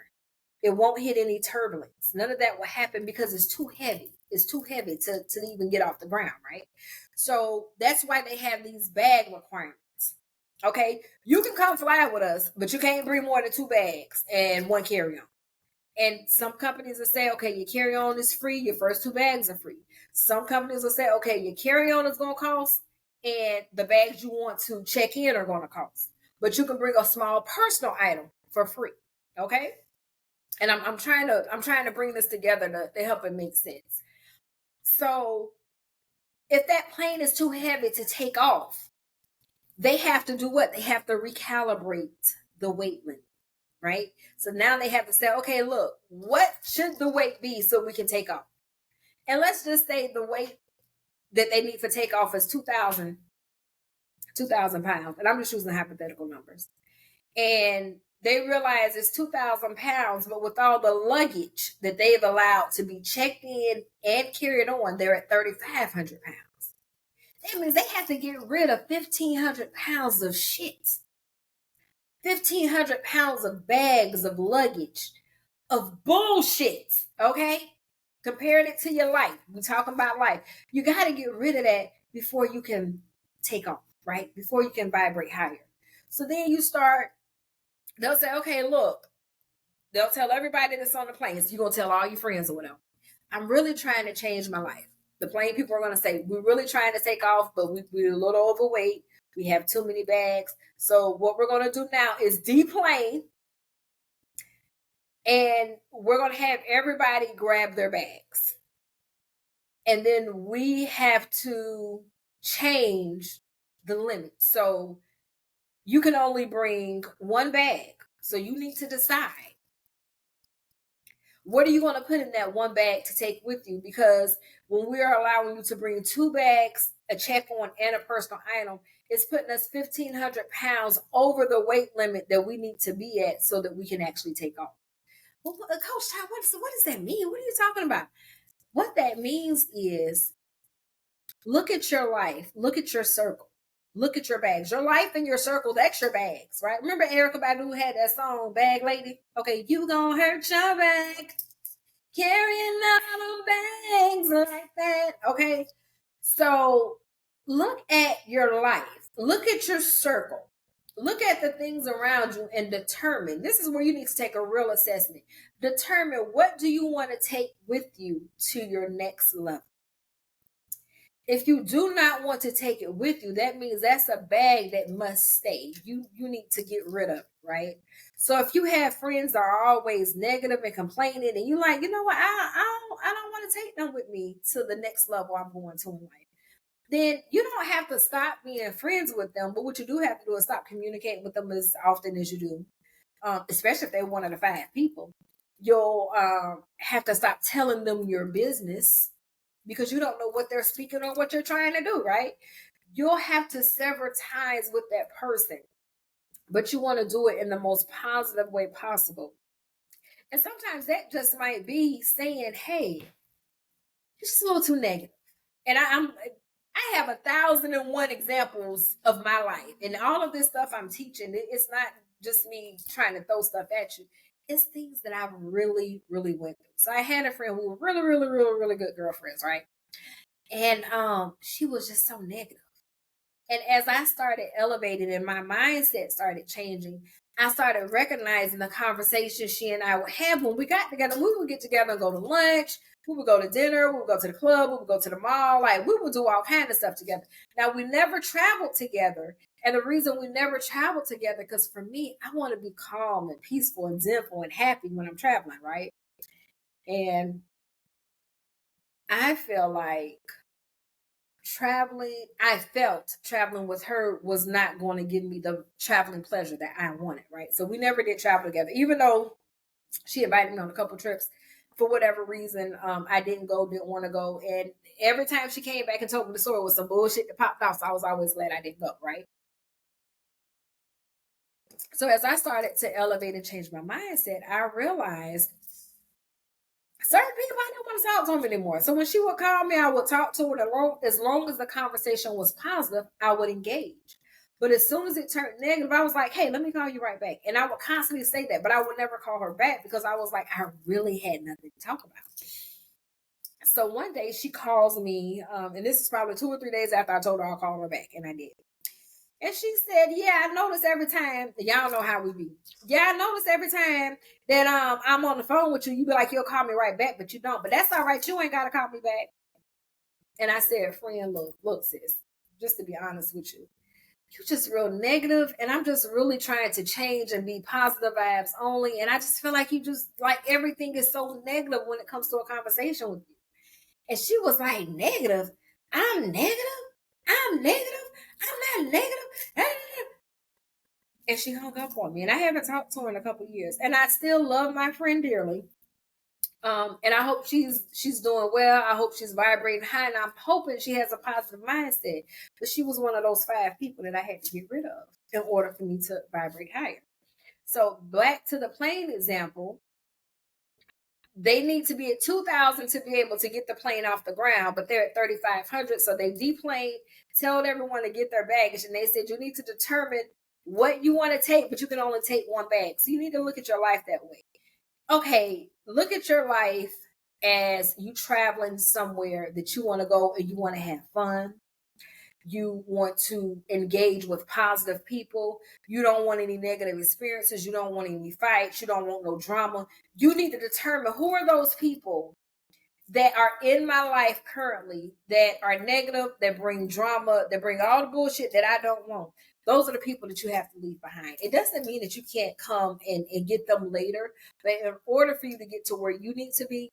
[SPEAKER 1] It won't hit any turbulence. None of that will happen because it's too heavy. It's too heavy to even get off the ground, right? So that's why they have these bag requirements. Okay, you can come fly with us, but you can't bring more than 2 bags and 1 carry-on. And some companies will say, okay, your carry-on is free, your first 2 bags are free. Some companies will say, okay, your carry-on is going to cost, and the bags you want to check in are going to cost. But you can bring a small personal item for free. Okay? And I'm trying to bring this together to help it make sense. So if that plane is too heavy to take off, they have to do what? They have to recalibrate the weight limit, right? So now they have to say, okay, look, what should the weight be so we can take off? And let's just say the weight that they need for takeoff is 2,000 pounds. And I'm just using hypothetical numbers. And they realize it's 2,000 pounds, but with all the luggage that they've allowed to be checked in and carried on, they're at 3,500 pounds. That means they have to get rid of 1,500 pounds of shit. 1,500 pounds of bags of luggage, of bullshit, okay? Comparing it to your life. We're talking about life. You got to get rid of that before you can take off, right? Before you can vibrate higher. So then they'll say, okay, look, they'll tell everybody that's on the plane. So you're going to tell all your friends or whatever. I'm really trying to change my life. The plane people are going to say, we're really trying to take off, but we're a little overweight. We have too many bags. So what we're going to do now is deplane. And we're going to have everybody grab their bags. And then we have to change the limit. So you can only bring 1 bag. So you need to decide, what are you going to put in that 1 bag to take with you? Because when we are allowing you to bring 2 bags, a check-on, and a personal item, it's putting us 1,500 pounds over the weight limit that we need to be at so that we can actually take off. Well, Coach Todd, what does that mean? What are you talking about? What that means is, look at your life. Look at your circle. Look at your bags. Your life and your circle, that's your bags, right? Remember Erykah Badu had that song, Bag Lady? Okay, you gonna hurt your bag. Carrying out of bags like that. Okay, so look at your life. Look at your circle. Look at the things around you and determine. This is where you need to take a real assessment. Determine, what do you want to take with you to your next level? If you do not want to take it with you, that means that's a bag that must stay. You need to get rid of it, right? So if you have friends that are always negative and complaining, and you like, you know what, I don't want to take them with me to the next level I'm going to in life, then you don't have to stop being friends with them. But what you do have to do is stop communicating with them as often as you do, especially if they're one of the 5 people. You'll have to stop telling them your business, because you don't know what they're speaking or what you're trying to do, right? You'll have to sever ties with that person, but you want to do it in the most positive way possible. And sometimes that just might be saying, hey, you're just a little too negative. And I have 1,001 examples of my life, and all of this stuff I'm teaching, it's not just me trying to throw stuff at you. It's things that I've really, really went through. So I had a friend who was really, really, really, really good girlfriends, right? And she was just so negative. And as I started elevating and my mindset started changing, I started recognizing the conversations she and I would have when we got together. We would get together and go to lunch. We would go to dinner. We would go to the club. We would go to the mall. Like, we would do all kinds of stuff together. Now, we never traveled together And the reason we never travel together, because for me, I want to be calm and peaceful and zenful and happy when I'm traveling, right? And I feel like I felt traveling with her was not going to give me the traveling pleasure that I wanted, right? So we never did travel together, even though she invited me on a couple trips. For whatever reason, I didn't want to go. And every time she came back and told me the story was some bullshit that popped off. So I was always glad I didn't go, right? So as I started to elevate and change my mindset, I realized certain people I didn't want to talk to them anymore. So when she would call me, I would talk to her. As long as the conversation was positive, I would engage. But as soon as it turned negative, I was like, hey, let me call you right back. And I would constantly say that, but I would never call her back because I was like, I really had nothing to talk about. So one day she calls me, and this is probably 2 or 3 days after I told her I'll call her back, and I did. And she said, yeah, I notice every time, y'all know how we be. Yeah, I notice every time that I'm on the phone with you, you be like, you'll call me right back, but you don't. But that's all right. You ain't got to call me back. And I said, friend, look, sis, just to be honest with you, you're just real negative, and I'm just really trying to change and be positive vibes only. And I just feel like you just, like, everything is so negative when it comes to a conversation with you. And she was like, negative? I'm negative? I'm negative? I'm not negative? And she hung up on me. And I haven't talked to her in a couple of years. And I still love my friend dearly. And I hope she's doing well. I hope she's vibrating high. And I'm hoping she has a positive mindset. But she was one of those 5 people that I had to get rid of in order for me to vibrate higher. So back to the plane example, they need to be at 2,000 to be able to get the plane off the ground, but they're at 3,500. So they deplaned, told everyone to get their baggage, and they said you need to determine what you want to take, but you can only take one bag. So you need to look at your life that way. Okay, look at your life as you traveling somewhere that you want to go and you want to have fun. You want to engage with positive people. You don't want any negative experiences. You don't want any fights. You don't want no drama. You need to determine who are those people that are in my life currently that are negative, that bring drama, that bring all the bullshit that I don't want. Those are the people that you have to leave behind. It doesn't mean that you can't come and get them later, but in order for you to get to where you need to be,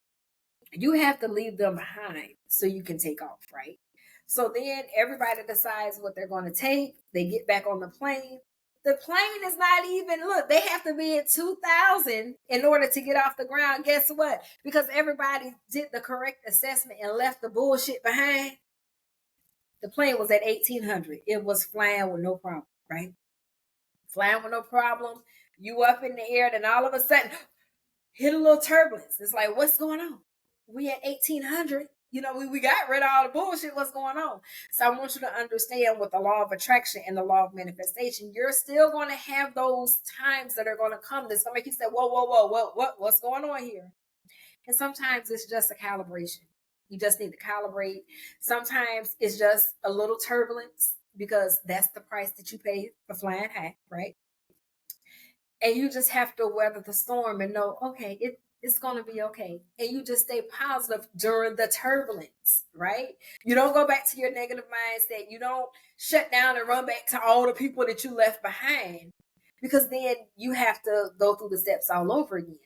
[SPEAKER 1] you have to leave them behind so you can take off, right? So then everybody decides what they're going to take. They get back on the plane. The plane is not even, look, they have to be at 2,000 in order to get off the ground. Guess what? Because everybody did the correct assessment and left the bullshit behind. The plane was at 1,800. It was flying with no problem, right? Flying with no problem. You up in the air, then all of a sudden, hit a little turbulence. It's like, what's going on? We at 1,800. We got rid of all the bullshit. What's going on? So I want you to understand with the law of attraction and the law of manifestation, you're still going to have those times that are going to come that's going to make you say, whoa, what's going on here? And sometimes it's just a calibration. You just need to calibrate. Sometimes it's just a little turbulence because that's the price that you pay for flying high, right? And you just have to weather the storm and know, okay, it's going to be okay. And you just stay positive during the turbulence, right? You don't go back to your negative mindset. You don't shut down and run back to all the people that you left behind, because then you have to go through the steps all over again.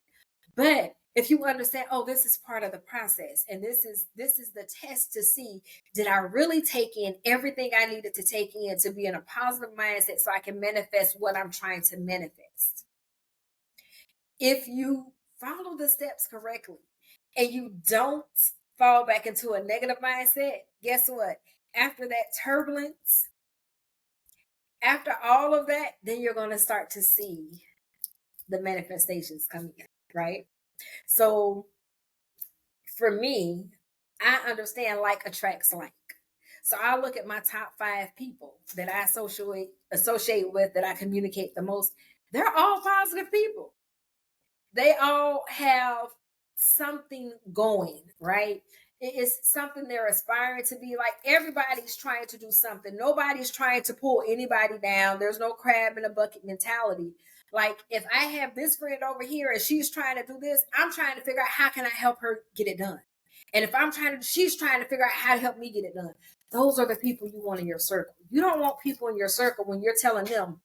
[SPEAKER 1] But if you understand, oh, this is part of the process, and this is the test to see, did I really take in everything I needed to take in to be in a positive mindset so I can manifest what I'm trying to manifest? If you follow the steps correctly and you don't fall back into a negative mindset, guess what? After that turbulence, after all of that, then you're going to start to see the manifestations coming in, right? So for me, I understand like attracts like. So I look at my top 5 people that I associate with, that I communicate the most. They're all positive people. They all have something going, right? It is something they're aspiring to be. Like, everybody's trying to do something. Nobody's trying to pull anybody down. There's no crab in a bucket mentality. Like, if I have this friend over here and she's trying to do this, I'm trying to figure out how can I help her get it done. And if she's trying to figure out how to help me get it done. those are the people you want in your circle. You don't want people in your circle when you're telling them,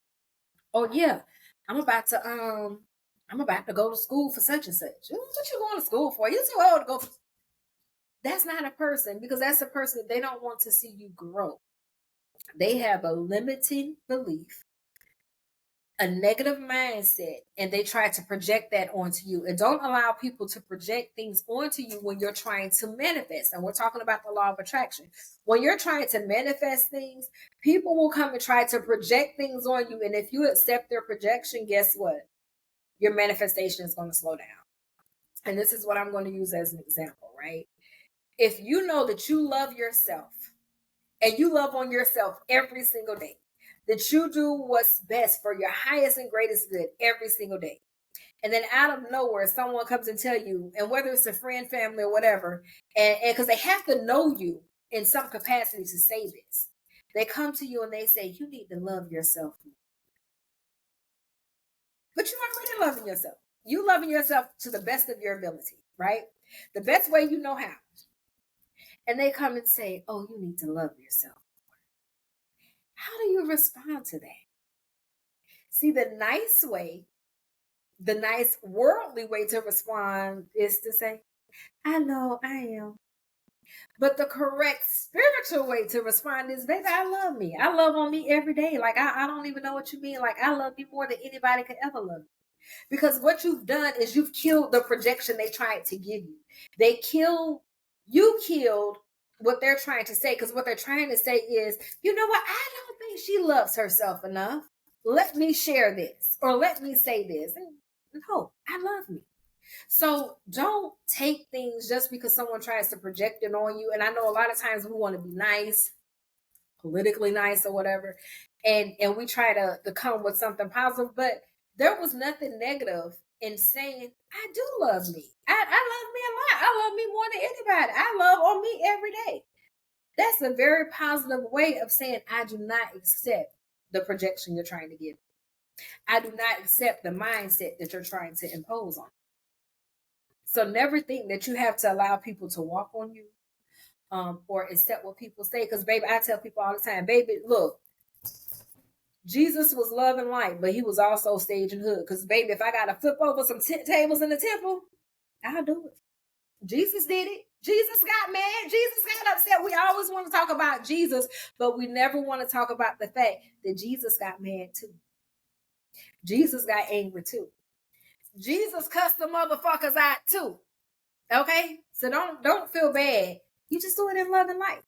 [SPEAKER 1] oh yeah, I'm about to go to school for such and such. What you going to school for? You're too old to go for. That's not a person, because that's a person that they don't want to see you grow. They have a limiting belief, a negative mindset, and they try to project that onto you. And don't allow people to project things onto you when you're trying to manifest. And we're talking about the law of attraction. When you're trying to manifest things, people will come and try to project things on you. And if you accept their projection, guess what? Your manifestation is going to slow down. And this is what I'm going to use as an example, right? If you know that you love yourself and you love on yourself every single day, that you do what's best for your highest and greatest good every single day. And then out of nowhere, someone comes and tell you, and whether it's a friend, family, or whatever, and because they have to know you in some capacity to say this, they come to you and they say, you need to love yourself. But you're already loving yourself. You loving yourself to the best of your ability, right? The best way you know how. And they come and say, oh, you need to love yourself. How do you respond to that? See, the nice way, the nice worldly way to respond is to say, I know I am. But the correct spiritual way to respond is, baby, I love me. I love on me every day. Like, I don't even know what you mean. Like, I love you more than anybody could ever love you. Because what you've done is you've killed the projection they tried to give you. You killed what they're trying to say. Because what they're trying to say is, you know what? I don't think she loves herself enough. Let me share this, or let me say this. No, I love me. So don't take things just because someone tries to project it on you. And I know a lot of times we want to be nice, politically nice or whatever, and we try to come with something positive, but there was nothing negative in saying, I do love me. I love me a lot. I love me more than anybody. I love on me every day. That's a very positive way of saying, I do not accept the projection you're trying to give. I do not accept the mindset that you're trying to impose on. So never think that you have to allow people to walk on you, or accept what people say. Because, baby, I tell people all the time, baby, look, Jesus was love and light, but he was also stage and hood. Because, baby, if I got to flip over some tables in the temple, I'll do it. Jesus did it. Jesus got mad. Jesus got upset. We always want to talk about Jesus, but we never want to talk about the fact that Jesus got mad too. Jesus got angry too. Jesus cussed the motherfuckers out too. Okay? So don't feel bad. You just do it in love and light.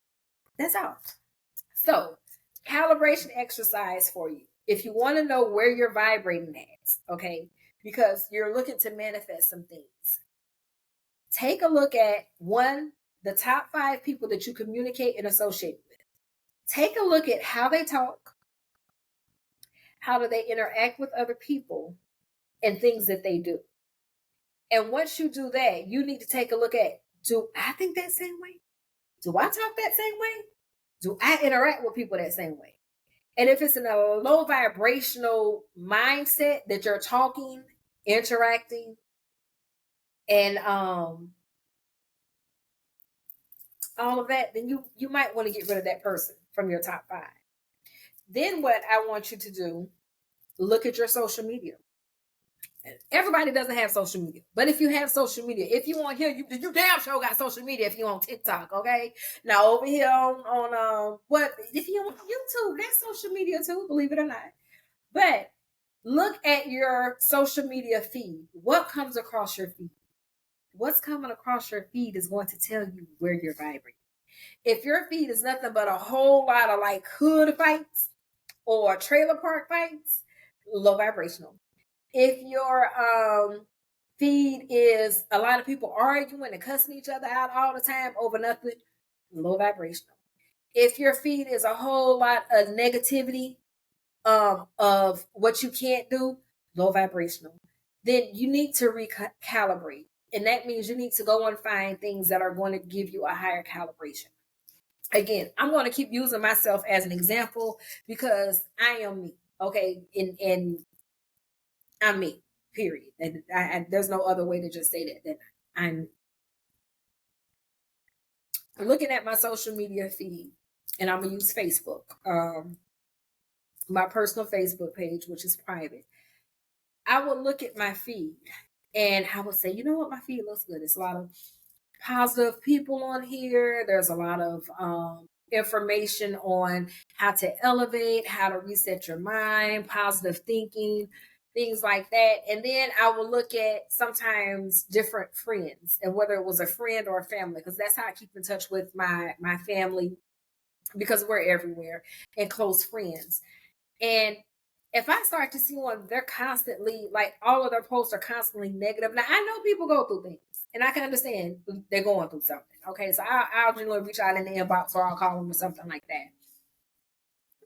[SPEAKER 1] That's all. So, calibration exercise for you. If you want to know where you're vibrating at, okay? Because you're looking to manifest some things. Take a look at the top 5 people that you communicate and associate with. Take a look at how they talk, how do they interact with other people, and things that they do. And once you do that, you need to take a look at, do I think that same way? Do I talk that same way? Do I interact with people that same way? And if it's in a low vibrational mindset that you're talking, interacting, and all of that, then you might want to get rid of that person from your top 5. Then what I want you to do, look at your social media. Everybody doesn't have social media, but if you have social media, if you on here, you damn sure got social media. If you on TikTok, okay. Now over here on what if you on YouTube, that's social media too, believe it or not. But look at your social media feed. What comes across your feed? What's coming across your feed is going to tell you where you're vibrating. If your feed is nothing but a whole lot of like hood fights or trailer park fights, low vibrational. If your feed is a lot of people arguing and cussing each other out all the time over nothing, low vibrational. If your feed is a whole lot of negativity of what you can't do, low vibrational, then you need to recalibrate. And that means you need to go and find things that are going to give you a higher calibration. Again, I'm going to keep using myself as an example because I am me, okay? And I'm me, period. And there's no other way to just say that I'm looking at my social media feed. and I'm gonna use Facebook, my personal Facebook page, which is private. I would look at my feed and I would say, you know what, my feed looks good. It's a lot of positive people on here. There's a lot of information on how to elevate, how to reset your mind, positive thinking, things like that. And then I will look at sometimes different friends and whether it was a friend or a family, because that's how I keep in touch with my family, because we're everywhere, and close friends. And if I start to see one, they're constantly like all of their posts are constantly negative. Now I know people go through things, and I can understand they're going through something. Okay, so I'll generally reach out in the inbox or I'll call them or something like that.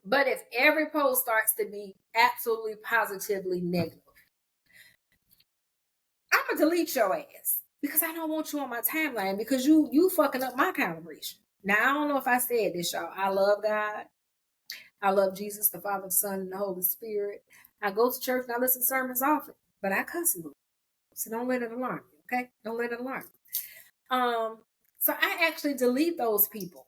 [SPEAKER 1] But if every post starts to be absolutely positively negative, I'm gonna delete your ass because I don't want you on my timeline because you fucking up my calibration. Now I don't know if I said this, y'all. I love God. I love Jesus, the Father, the Son, and the Holy Spirit. I go to church and I listen to sermons often, but I cuss a little. So don't let it alarm you, okay? Don't let it alarm you. So I actually delete those people.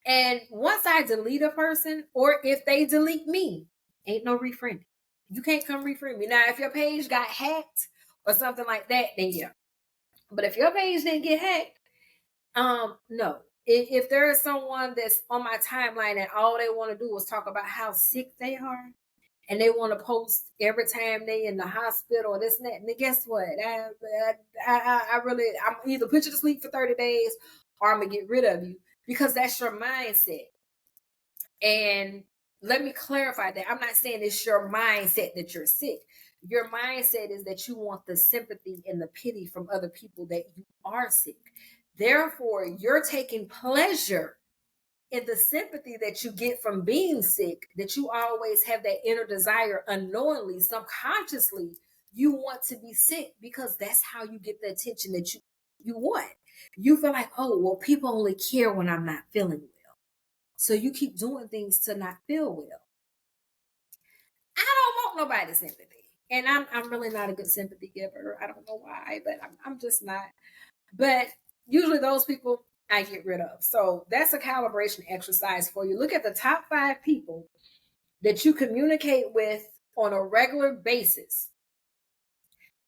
[SPEAKER 1] And once I delete a person, or if they delete me, ain't no refriending. You can't come refriend me. Now, if your page got hacked or something like that, then yeah. But if your page didn't get hacked, no. If there is someone that's on my timeline and all they want to do is talk about how sick they are, and they want to post every time they in the hospital or this and that, and then guess what? I'm either put you to sleep for 30 days or I'm gonna get rid of you because that's your mindset. And let me clarify that. I'm not saying it's your mindset that you're sick. Your mindset is that you want the sympathy and the pity from other people that you are sick. Therefore, you're taking pleasure in the sympathy that you get from being sick, that you always have that inner desire unknowingly, subconsciously, you want to be sick because that's how you get the attention that you want. You feel like, oh, well, people only care when I'm not feeling well. So you keep doing things to not feel well. I don't want nobody's sympathy. And I'm really not a good sympathy giver. I don't know why, but I'm just not. But usually those people I get rid of. So that's a calibration exercise for you. Look at the top 5 people that you communicate with on a regular basis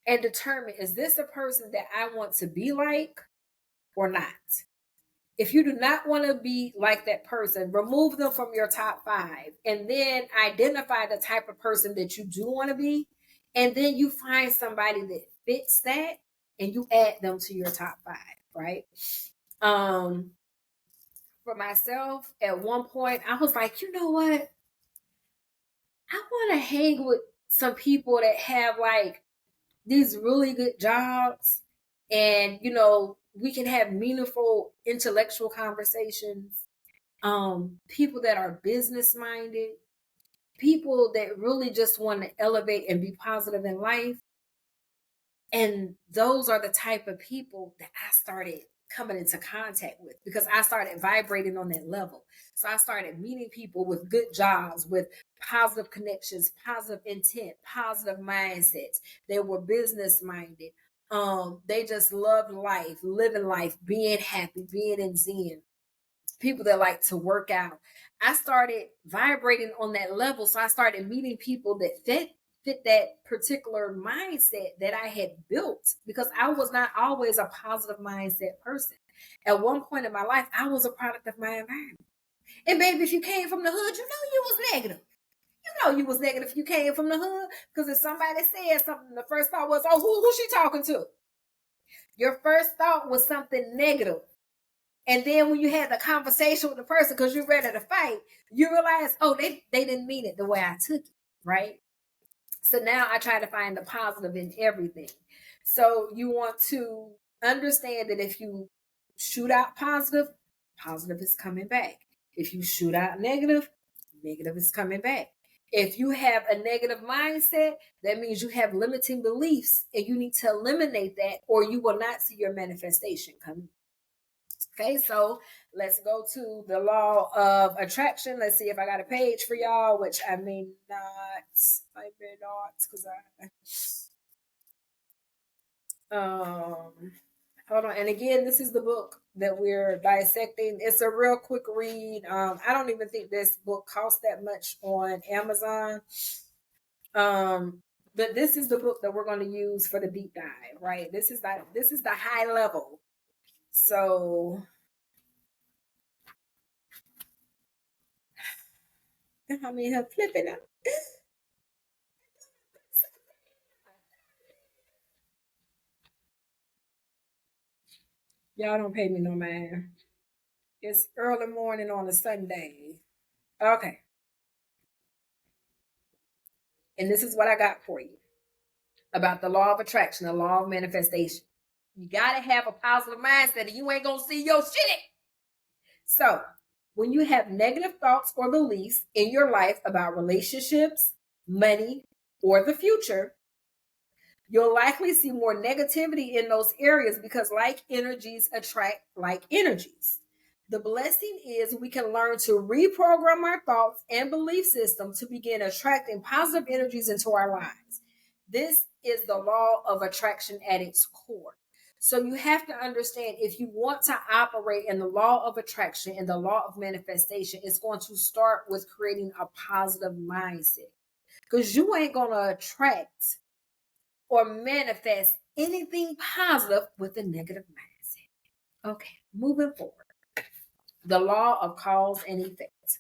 [SPEAKER 1] and determine, is this a person that I want to be like or not? If you do not want to be like that person, remove them from your top 5 and then identify the type of person that you do want to be. And then you find somebody that fits that and you add them to your top 5, right? For myself, at one point, I was like, you know what? I want to hang with some people that have like these really good jobs and, we can have meaningful intellectual conversations. People that are business minded, people that really just want to elevate and be positive in life. And those are the type of people that I started coming into contact with because I started vibrating on that level. So I started meeting people with good jobs, with positive connections, positive intent, positive mindsets. They were business minded. They just loved life, living life, being happy, being in zen. People that like to work out. I started vibrating on that level. So I started meeting people that fit that particular mindset that I had built because I was not always a positive mindset person. At one point in my life, I was a product of my environment. And baby, if you came from the hood, you know you was negative. You know you was negative if you came from the hood because if somebody said something, the first thought was, oh, who's she talking to? Your first thought was something negative. And then when you had the conversation with the person because you're ready to fight, you realize, oh, they didn't mean it the way I took it, right? So now I try to find the positive in everything. So you want to understand that if you shoot out positive, positive is coming back. If you shoot out negative, negative is coming back. If you have a negative mindset, that means you have limiting beliefs and you need to eliminate that or you will not see your manifestation come. Okay, so let's go to the law of attraction. Let's see if I got a page for y'all, which I may not, because I Hold on. And again, this is the book that we're dissecting. It's a real quick read. I don't even think this book costs that much on Amazon. But this is the book that we're going to use for the deep dive, right? This is the high level. So I mean, her flipping out. Y'all don't pay me no mind. It's early morning on a Sunday. Okay. And this is what I got for you about the law of attraction, the law of manifestation. You got to have a positive mindset or you ain't going to see your shit. So, when you have negative thoughts or beliefs in your life about relationships, money, or the future, you'll likely see more negativity in those areas because like energies attract like energies. The blessing is we can learn to reprogram our thoughts and belief system to begin attracting positive energies into our lives. This is the law of attraction at its core. So you have to understand if you want to operate in the law of attraction and the law of manifestation, it's going to start with creating a positive mindset because you ain't going to attract or manifest anything positive with a negative mindset. Okay, moving forward. The law of cause and effect.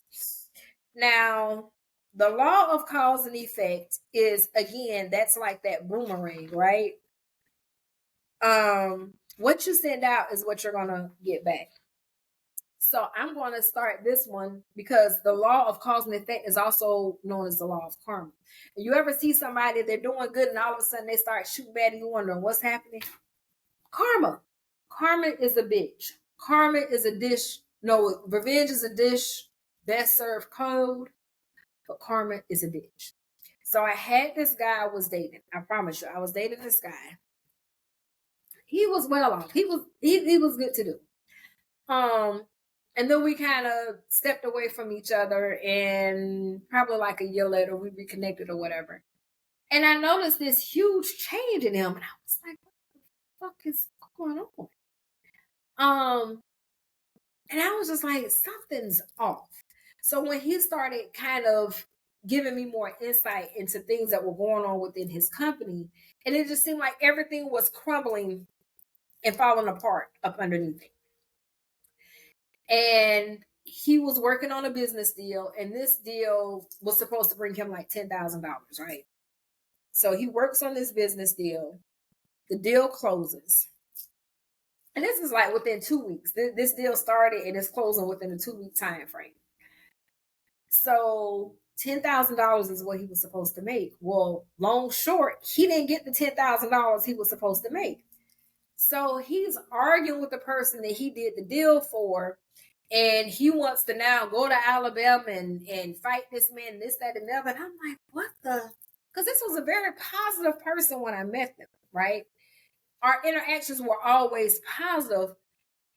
[SPEAKER 1] Now, the law of cause and effect is, again, that's like that boomerang, right? What you send out is what you're going to get back. So I'm going to start this one because the law of cause and effect is also known as the law of karma. You ever see somebody, they're doing good and all of a sudden they start shooting bad and you wondering what's happening? Karma. Karma is a bitch. Karma is a dish. No, revenge is a dish best served cold, but karma is a bitch. So I had this guy I was dating. I promise you, I was dating this guy. He was well off. He was good to do. And then we kind of stepped away from each other, and probably like a year later, we reconnected or whatever. And I noticed this huge change in him, and I was like, "What the fuck is going on?" And I was just like, something's off. So when he started kind of giving me more insight into things that were going on within his company, and it just seemed like everything was crumbling and falling apart up underneath it. And he was working on a business deal, and this deal was supposed to bring him like $10,000, right? So he works on this business deal. The deal closes. And this is like within 2 weeks. This deal started and it's closing within a 2-week time frame. So $10,000 is what he was supposed to make. Well, long short, he didn't get the $10,000 he was supposed to make. So he's arguing with the person that he did the deal for, and he wants to now go to Alabama and fight this man, this, that, and the other. And I'm like, what the? Because this was a very positive person when I met them, right? Our interactions were always positive.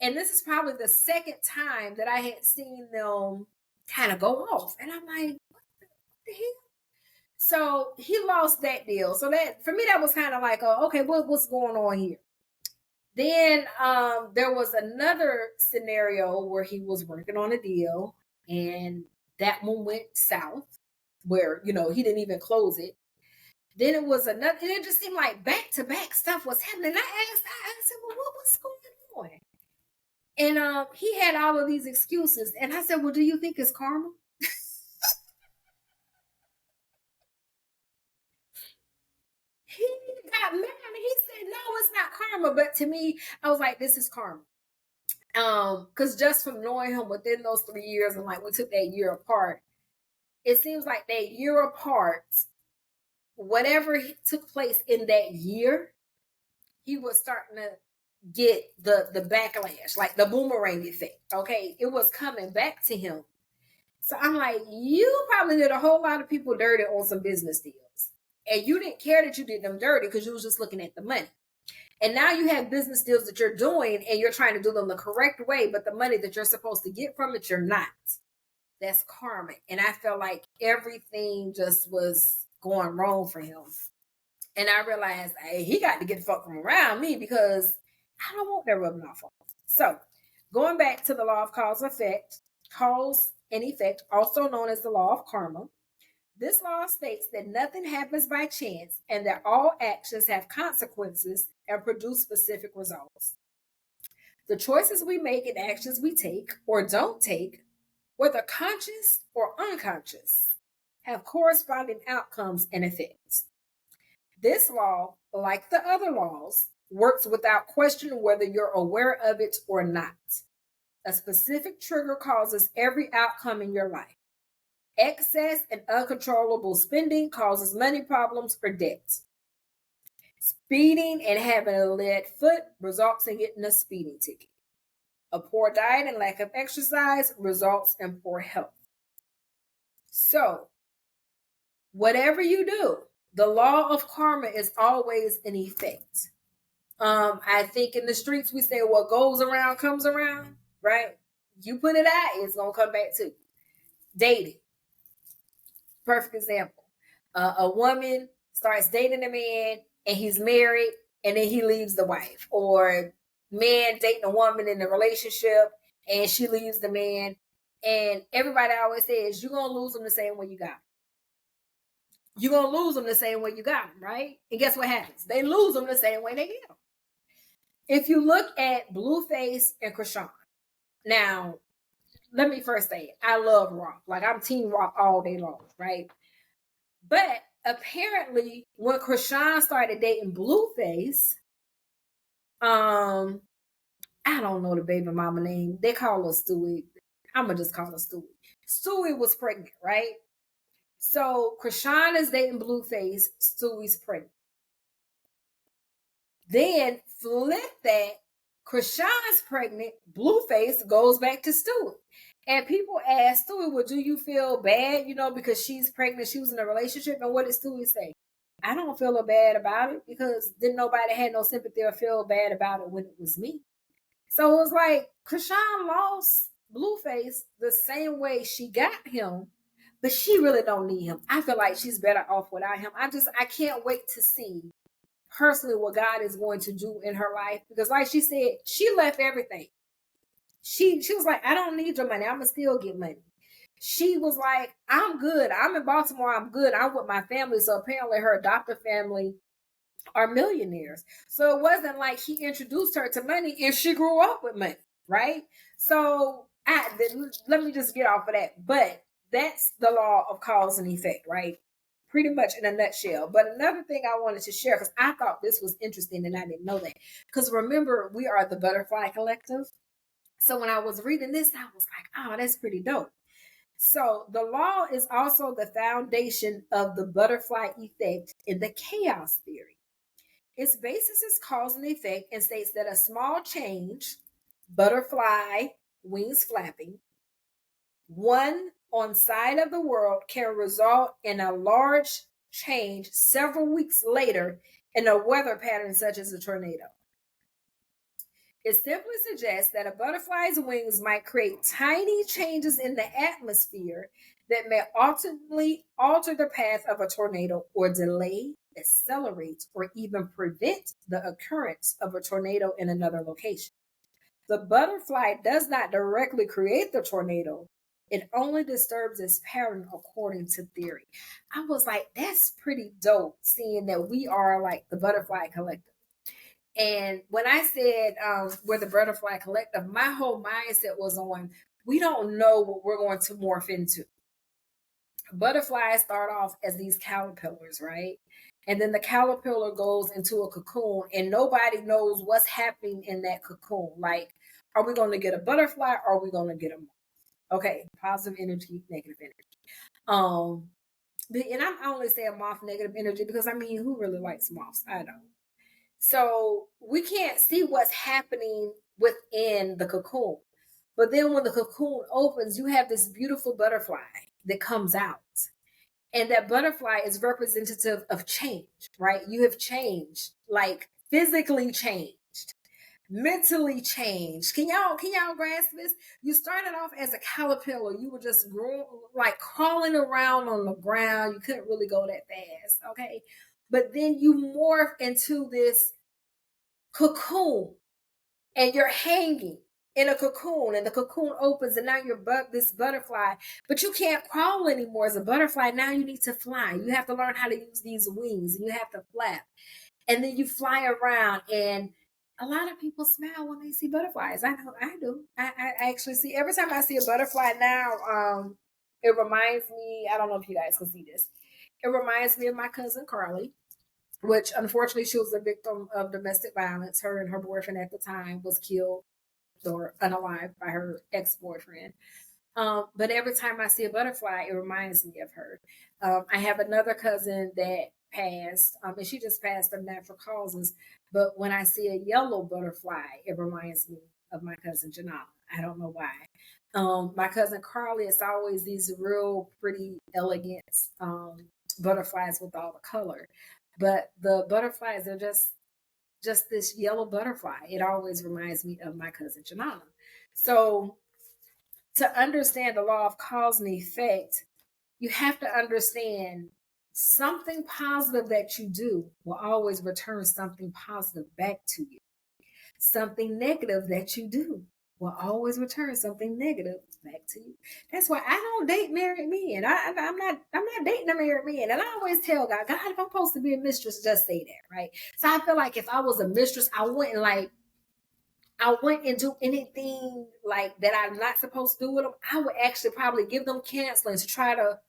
[SPEAKER 1] And this is probably the second time that I had seen them kind of go off. And I'm like, what the hell? So he lost that deal. So that for me, that was kind of like, okay, what's going on here? Then there was another scenario where he was working on a deal and that one went south where, he didn't even close it. Then it was another, and it just seemed like back to back stuff was happening. I said, well, what's going on? And he had all of these excuses. And I said, well, do you think it's karma? He got mad and he said, no, it's not karma. But to me, I was like, this is karma. Because just from knowing him within those 3 years, and like we took that year apart, it seems like that year apart, whatever took place in that year, he was starting to get the backlash, like the boomerang effect. Okay, it was coming back to him. So I'm like, you probably did a whole lot of people dirty on some business deals, and you didn't care that you did them dirty because you was just looking at the money. And now you have business deals that you're doing and you're trying to do them the correct way, but the money that you're supposed to get from it, you're not. That's karma. And I felt like everything just was going wrong for him. And I realized, hey, he got to get the fuck from around me because I don't want that rubbing off on me. So, going back to the law of cause and effect, also known as the law of karma. This law states that nothing happens by chance and that all actions have consequences and produce specific results. The choices we make and actions we take or don't take, whether conscious or unconscious, have corresponding outcomes and effects. This law, like the other laws, works without question whether you're aware of it or not. A specific trigger causes every outcome in your life. Excess and uncontrollable spending causes money problems or debt. Speeding and having a lead foot results in getting a speeding ticket. A poor diet and lack of exercise results in poor health. So, whatever you do, the law of karma is always in effect. I think in the streets we say what goes around comes around, right? You put it out, it's gonna come back to you. Dating. Perfect example. A woman starts dating a man and he's married and then he leaves the wife. Or man dating a woman in a relationship and she leaves the man. And everybody always says, you're going to lose them the same way you got them. You're going to lose them the same way you got them, right? And guess what happens? They lose them the same way they get them. If you look at Blueface and Krishan, now, let me first say it. I love rock. Like, I'm team rock all day long, right? But apparently, when Krishan started dating Blueface, I don't know the baby mama name. They call her Stewie. I'm gonna just call her Stewie. Stewie was pregnant, right? So Krishan is dating Blueface. Stewie's pregnant. Then flip that. Krishan's pregnant. Blueface goes back to Stewie. And people ask Stewie, well, do you feel bad, because she's pregnant, she was in a relationship? And what did Stewie say? I don't feel bad about it because then nobody had no sympathy or feel bad about it when it was me. So it was like Krishan lost Blueface the same way she got him, but she really don't need him. I feel like she's better off without him. I can't wait to see personally what God is going to do in her life, because like she said, she left everything. She was like, I don't need your money. I'm going to still get money. She was like, I'm good. I'm in Baltimore. I'm good. I'm with my family. So apparently her adoptive family are millionaires. So it wasn't like he introduced her to money and she grew up with money, right? So let me just get off of that. But that's the law of cause and effect, right? Pretty much in a nutshell. But another thing I wanted to share, because I thought this was interesting and I didn't know that. Because remember, we are the Butterfly Collective. So when I was reading this, I was like, oh, that's pretty dope. So the law is also the foundation of the butterfly effect in the chaos theory. Its basis is cause and effect and states that a small change, butterfly wings flapping, one on side of the world can result in a large change several weeks later in a weather pattern such as a tornado. It simply suggests that a butterfly's wings might create tiny changes in the atmosphere that may ultimately alter the path of a tornado or delay, accelerate, or even prevent the occurrence of a tornado in another location. The butterfly does not directly create the tornado. It only disturbs its pattern according to theory. I was like, that's pretty dope, seeing that we are like the Butterfly Collective. And when I said we're the Butterfly Collective, my whole mindset was on, we don't know what we're going to morph into. Butterflies start off as these caterpillars, right? And then the caterpillar goes into a cocoon and nobody knows what's happening in that cocoon. Like, are we going to get a butterfly or are we going to get a moth? Okay, positive energy, negative energy. And I'm only saying moth negative energy because who really likes moths? I don't. So we can't see what's happening within the cocoon. But then when the cocoon opens, you have this beautiful butterfly that comes out. And that butterfly is representative of change, right? You have changed, like physically changed, mentally changed. Can y'all grasp this? You started off as a caterpillar. You were just like crawling around on the ground. You couldn't really go that fast, okay? But then you morph into this cocoon and you're hanging in a cocoon, and the cocoon opens, and now you're this butterfly, but you can't crawl anymore as a butterfly. Now you need to fly. You have to learn how to use these wings, and you have to flap, and then you fly around. And a lot of people smile when they see butterflies. I know I do. I actually see, every time I see a butterfly now, it reminds me, I don't know if you guys can see this, it reminds me of my cousin Carly, which unfortunately she was a victim of domestic violence. Her and her boyfriend at the time was killed or unalived by her ex-boyfriend. But every time I see a butterfly, it reminds me of her. I have another cousin that passed, and she just passed of natural causes. But when I see a yellow butterfly, it reminds me of my cousin Janana. I don't know why. My cousin Carly, it's always these real pretty, elegant butterflies with all the color. But the butterflies are just this yellow butterfly. It always reminds me of my cousin Janana. So to understand the law of cause and effect, you have to understand something positive that you do will always return something positive back to you. Something negative that you do will always return something negative back to you. That's why I don't date married men. I'm not dating a married man. And I always tell God, if I'm supposed to be a mistress, just say that, right? So I feel like if I was a mistress, I wouldn't do anything like that I'm not supposed to do with them. I would actually probably give them counseling to try to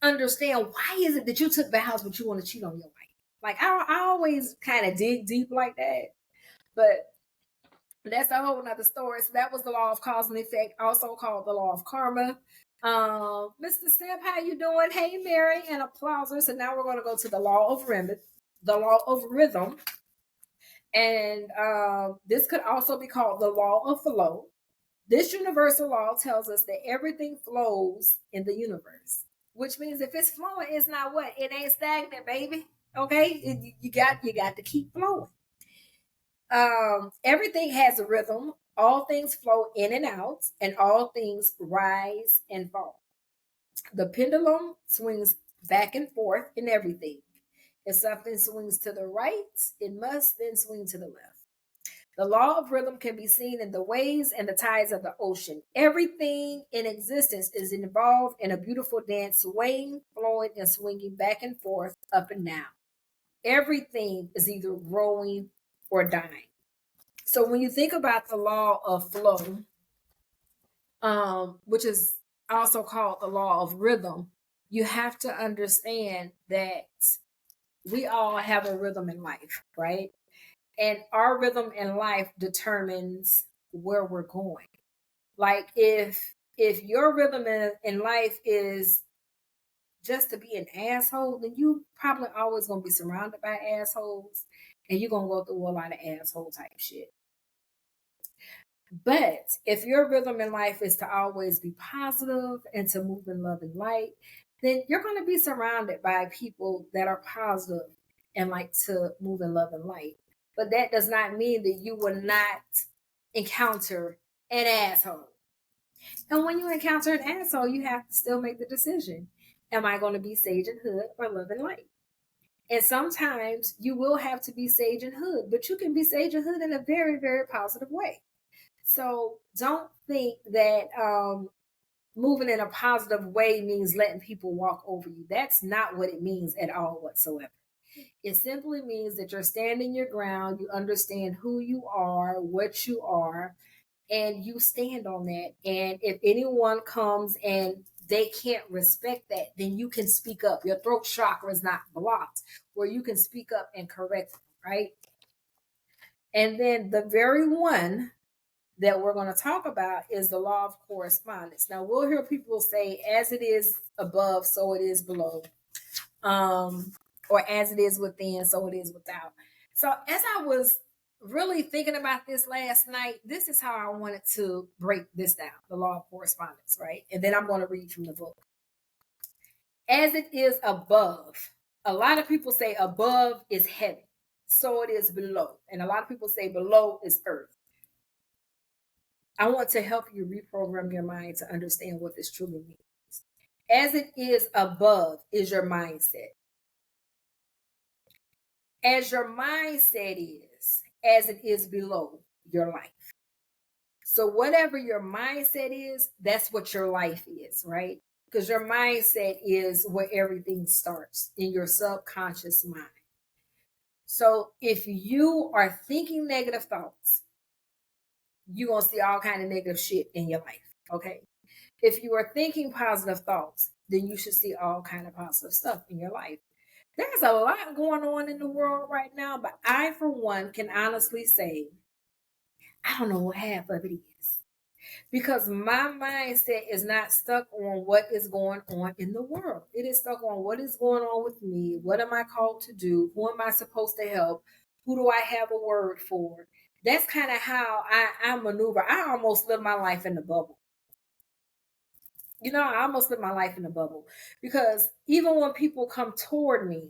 [SPEAKER 1] understand, why is it that you took vows but you want to cheat on your wife? Like I always kind of dig deep like that. But that's a whole nother story. So that was the law of cause and effect, also called the law of karma. Mr. Simp, how you doing? Hey, Mary, and applause. So now we're going to go to the law of rhythm. The law of rhythm. And this could also be called the law of flow. This universal law tells us that everything flows in the universe, which means if it's flowing, it's not what? It ain't stagnant, baby. Okay, you got to keep flowing. Everything has a rhythm. All things flow in and out, and all things rise and fall. The pendulum swings back and forth in everything. If something swings to the right, it must then swing to the left. The law of rhythm can be seen in the waves and the tides of the ocean. Everything in existence is involved in a beautiful dance, swaying, flowing, and swinging back and forth, up and down. Everything is either growing or dying. So when you think about the law of flow, which is also called the law of rhythm, you have to understand that we all have a rhythm in life, right? And our rhythm in life determines where we're going. Like if your rhythm in life is just to be an asshole, then you probably always gonna be surrounded by assholes, and you're gonna go through a lot of asshole type shit. But if your rhythm in life is to always be positive and to move in love and light, then you're going to be surrounded by people that are positive and like to move in love and light. But that does not mean that you will not encounter an asshole. And when you encounter an asshole, you have to still make the decision. Am I going to be sage and hood or love and light? And sometimes you will have to be sage and hood, but you can be sage and hood in a very, very positive way. So don't think that moving in a positive way means letting people walk over you. That's not what it means at all whatsoever. It simply means that you're standing your ground, you understand who you are, what you are, and you stand on that. And if anyone comes and they can't respect that, then you can speak up. Your throat chakra is not blocked, where you can speak up and correct them, right? And then the very one that we're going to talk about is the law of correspondence. Now, we'll hear people say, as it is above, so it is below. Or as it is within, so it is without. So as I was really thinking about this last night, this is how I wanted to break this down, the law of correspondence, right? And then I'm going to read from the book. As it is above, a lot of people say above is heaven, so it is below. And a lot of people say below is earth. I want to help you reprogram your mind to understand what this truly means. As it is above is your mindset. As your mindset is, as it is below. your life. So whatever your mindset is, that's what your life is, right? Because your mindset is where everything starts, in your subconscious mind. So if you are thinking negative thoughts, you're going to see all kind of negative shit in your life, okay? If you are thinking positive thoughts, then you should see all kind of positive stuff in your life. There's a lot going on in the world right now, but I, for one, can honestly say I don't know what half of it is, because my mindset is not stuck on what is going on in the world. It is stuck on what is going on with me. What am I called to do? Who am I supposed to help? Who do I have a word for? That's kind of how I maneuver. I almost live my life in the bubble. I almost live my life in a bubble, because even when people come toward me,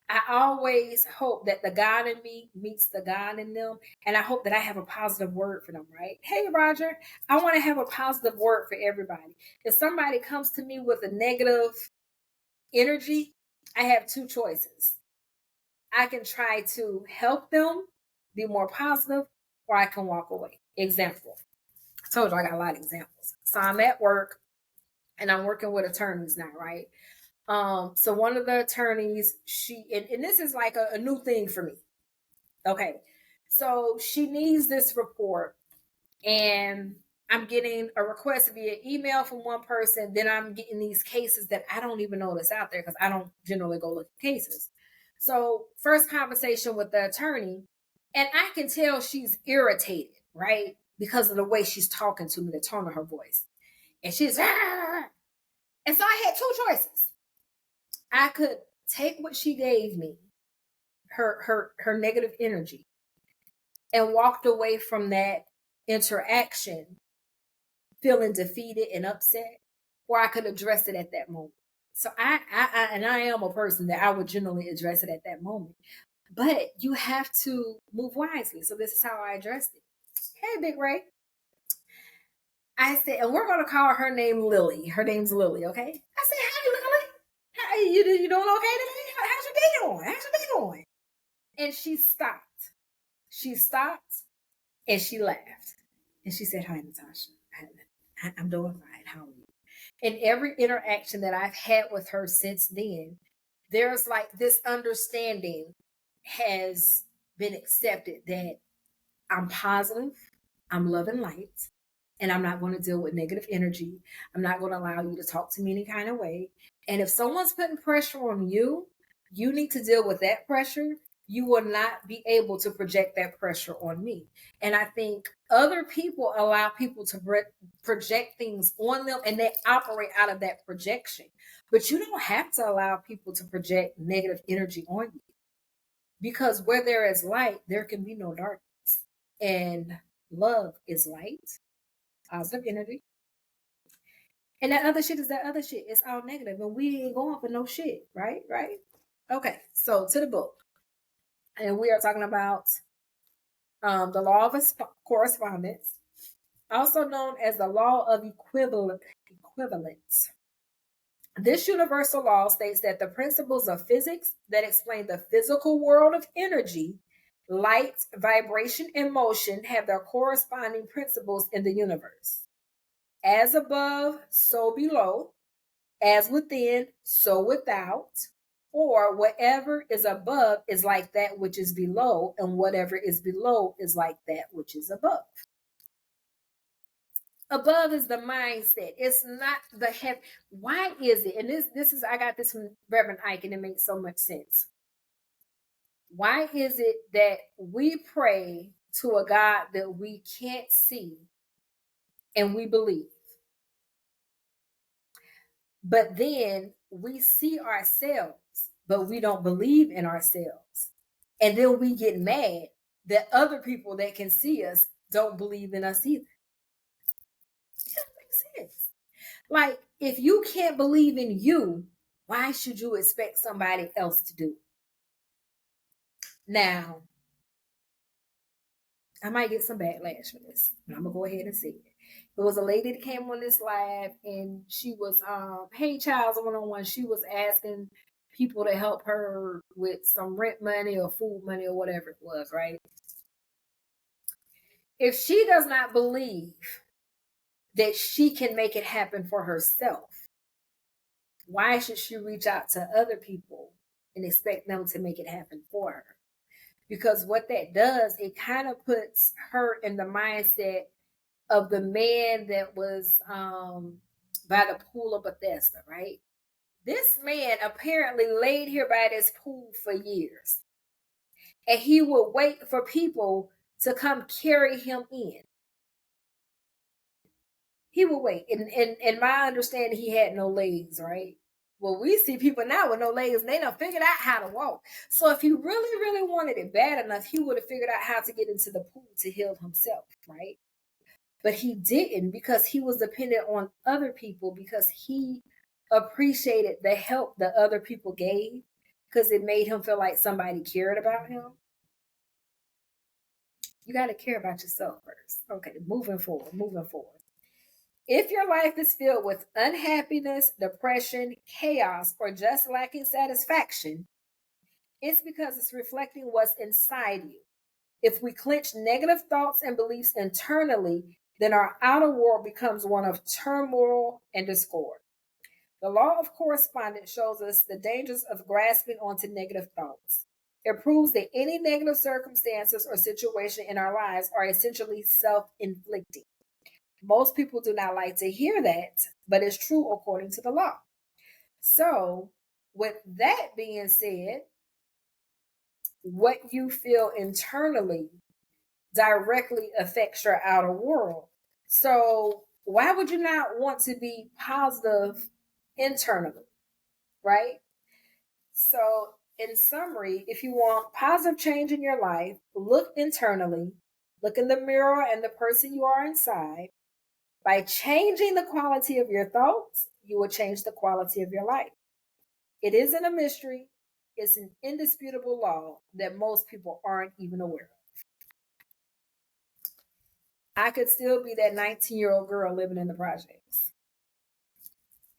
[SPEAKER 1] I always hope that the God in me meets the God in them. And I hope that I have a positive word for them, right? Hey, Roger, I want to have a positive word for everybody. If somebody comes to me with a negative energy, I have two choices. I can try to help them be more positive, or I can walk away. Example. I told you I got a lot of examples. So I'm at work and I'm working with attorneys now, right? So one of the attorneys, and this is like a new thing for me. Okay. So she needs this report, and I'm getting a request via email from one person. Then I'm getting these cases that I don't even know that's out there, because I don't generally go look at cases. So first conversation with the attorney, and I can tell she's irritated, right? Because of the way she's talking to me, the tone of her voice. And she's, ah! And so I had two choices. I could take what she gave me, her negative energy, and walked away from that interaction feeling defeated and upset, or I could address it at that moment. So I am a person that I would generally address it at that moment. But you have to move wisely. So this is how I addressed it. Hey, Big Ray. I said, and we're gonna call her name Lily. Her name's Lily, okay? I said, "Hi, Lily. How you doing okay today? How's your day going? How's your day going?" And she stopped. She stopped and she laughed. And she said, "Hi, Natasha. I'm doing fine. How are you?" In every interaction that I've had with her since then, there's like this understanding has been accepted that I'm positive, I'm love and light, and I'm not going to deal with negative energy. I'm not going to allow you to talk to me any kind of way. And if someone's putting pressure on you, you need to deal with that pressure. You will not be able to project that pressure on me. And I think other people allow people to project things on them, and they operate out of that projection. But you don't have to allow people to project negative energy on you, because where there is light, there can be no darkness. And love is light, positive energy. And that other shit is that other shit. It's all negative, and we ain't going for no shit, right? Right? Okay, so to the book. And we are talking about the law of correspondence, also known as the law of equivalence. This universal law states that the principles of physics that explain the physical world of energy, light, vibration, and motion have their corresponding principles in the universe. As above, so below. As within, so without. Or whatever is above is like that which is below, and whatever is below is like that which is above. Above is the mindset. It's not the head. Why is it? And this is I got this from Reverend Ike, and it makes so much sense. Why is it that we pray to a God that we can't see and we believe? But then we see ourselves, but we don't believe in ourselves. And then we get mad that other people that can see us don't believe in us either. It doesn't make sense. Like, if you can't believe in you, why should you expect somebody else to do it? Now, I might get some backlash for this, but I'm gonna go ahead and say it. There was a lady that came on this live, and she was hey Child's 101. She was asking people to help her with some rent money or food money or whatever it was, right?
[SPEAKER 2] If she does not believe that she can make it happen for herself, why should she reach out to other people and expect them to make it happen for her? Because what that does, it kind of puts her in the mindset of the man that was by the pool of Bethesda, right? This man apparently laid here by this pool for years. And he would wait for people to come carry him in. He would wait. In my understanding, he had no legs, right? Well, we see people now with no legs, and they done figured out how to walk. So if he really, really wanted it bad enough, he would have figured out how to get into the pool to heal himself, right? But he didn't, because he was dependent on other people, because he appreciated the help that other people gave, because it made him feel like somebody cared about him. You got to care about yourself first. Okay, moving forward. If your life is filled with unhappiness, depression, chaos, or just lacking satisfaction, it's because it's reflecting what's inside you. If we clench negative thoughts and beliefs internally, then our outer world becomes one of turmoil and discord. The law of correspondence shows us the dangers of grasping onto negative thoughts. It proves that any negative circumstances or situation in our lives are essentially self-inflicting. Most people do not like to hear that, but it's true according to the law. So, with that being said, what you feel internally directly affects your outer world. So, why would you not want to be positive internally, right? So, in summary, if you want positive change in your life, look internally, look in the mirror and the person you are inside. By changing the quality of your thoughts, you will change the quality of your life. It isn't a mystery, it's an indisputable law that most people aren't even aware of. I could still be that 19-year-old girl living in the projects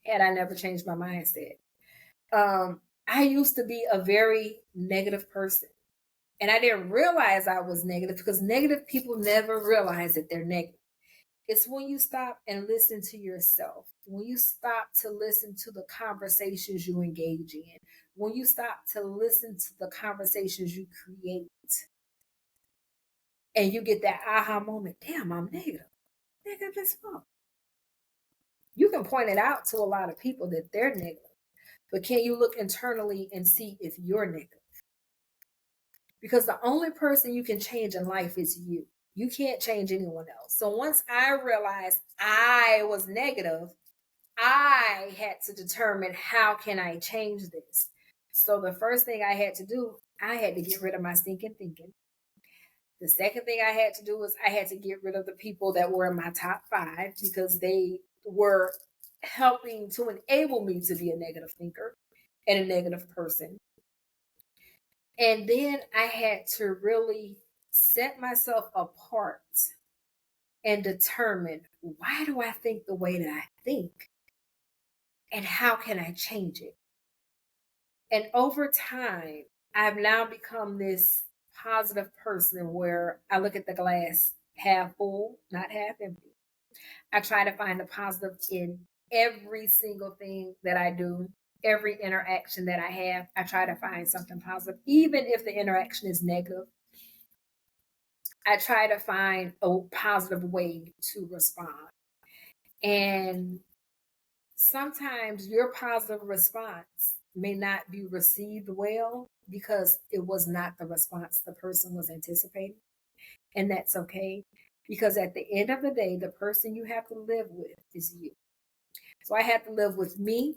[SPEAKER 2] had I never changed my mindset. I used to be a very negative person. And I didn't realize I was negative, because negative people never realize that they're negative. It's when you stop and listen to yourself, when you stop to listen to the conversations you engage in, when you stop to listen to the conversations you create, and you get that aha moment, damn, I'm negative. Negative as fuck. You can point it out to a lot of people that they're negative, but can you look internally and see if you're negative? Because the only person you can change in life is you. You can't change anyone else. So once I realized I was negative, I had to determine, how can I change this? So the first thing I had to do, I had to get rid of my stinking thinking. The second thing I had to do was I had to get rid of the people that were in my top 5, because they were helping to enable me to be a negative thinker and a negative person. And then I had to really set myself apart and determine, why do I think the way that I think? And how can I change it? And over time, I've now become this positive person where I look at the glass half full, not half empty. I try to find the positive in every single thing that I do, every interaction that I have. I try to find something positive, even if the interaction is negative. I try to find a positive way to respond. And sometimes your positive response may not be received well, because it was not the response the person was anticipating. And that's okay, because at the end of the day, the person you have to live with is you. So I had to live with me,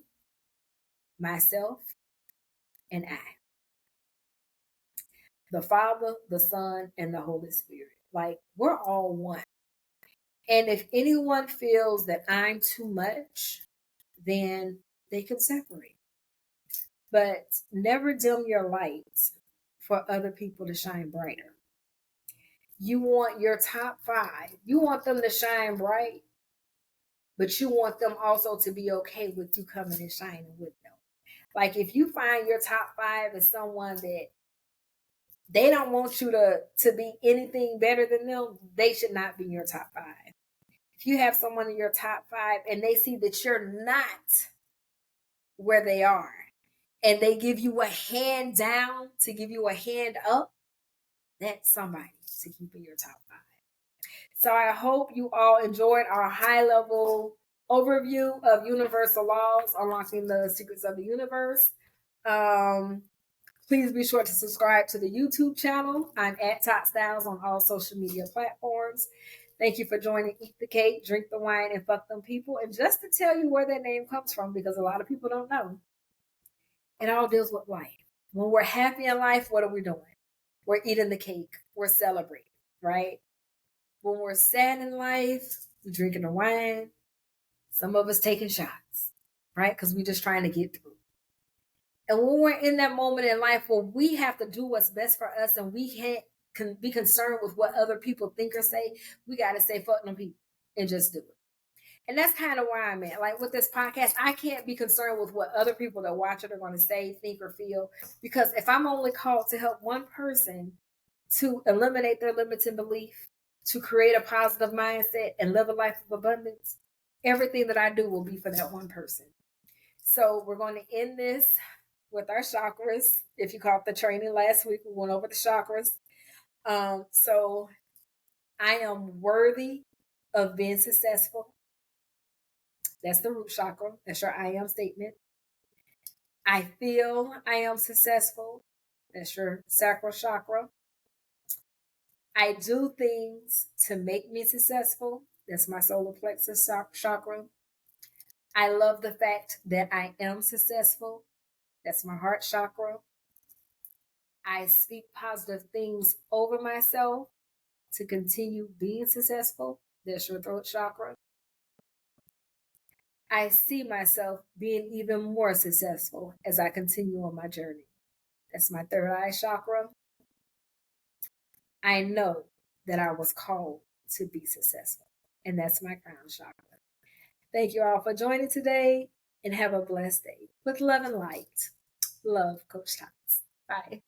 [SPEAKER 2] myself, and I. The Father, the Son, and the Holy Spirit. Like, we're all one. And if anyone feels that I'm too much, then they can separate. But never dim your lights for other people to shine brighter. You want your top 5, you want them to shine bright, but you want them also to be okay with you coming and shining with them. Like, if you find your top 5 is someone that They don't want you to be anything better than them. They should not be in your top 5. If you have someone in your top 5 and they see that you're not where they are, and they give you a hand down to give you a hand up, that's somebody to keep in your top 5. So I hope you all enjoyed our high level overview of universal laws, unlocking the secrets of the universe. Please be sure to subscribe to the YouTube channel. I'm at Top Styles on all social media platforms. Thank you for joining Eat the Cake, Drink the Wine, and Fuck Them People. And just to tell you where that name comes from, because a lot of people don't know, it all deals with life. When we're happy in life, what are we doing? We're eating the cake. We're celebrating, right? When we're sad in life, we're drinking the wine. Some of us taking shots, right? Because we're just trying to get through. And when we're in that moment in life where we have to do what's best for us and we can't be concerned with what other people think or say, we got to say, fuck them people and just do it. And that's kind of where I'm at. Like with this podcast, I can't be concerned with what other people that watch it are going to say, think, or feel. Because if I'm only called to help one person to eliminate their limiting belief, to create a positive mindset and live a life of abundance, everything that I do will be for that one person. So we're going to end this with our chakras. If you caught the training last week, we went over the chakras. So I am worthy of being successful. That's the root chakra. That's your I am statement. I feel I am successful. That's your sacral chakra. I do things to make me successful. That's my solar plexus chakra. I love the fact that I am successful. That's my heart chakra. I speak positive things over myself to continue being successful. That's your throat chakra. I see myself being even more successful as I continue on my journey. That's my third eye chakra. I know that I was called to be successful, and that's my crown chakra. Thank you all for joining today, and have a blessed day with love and light. Love, Coach Thomas. Bye.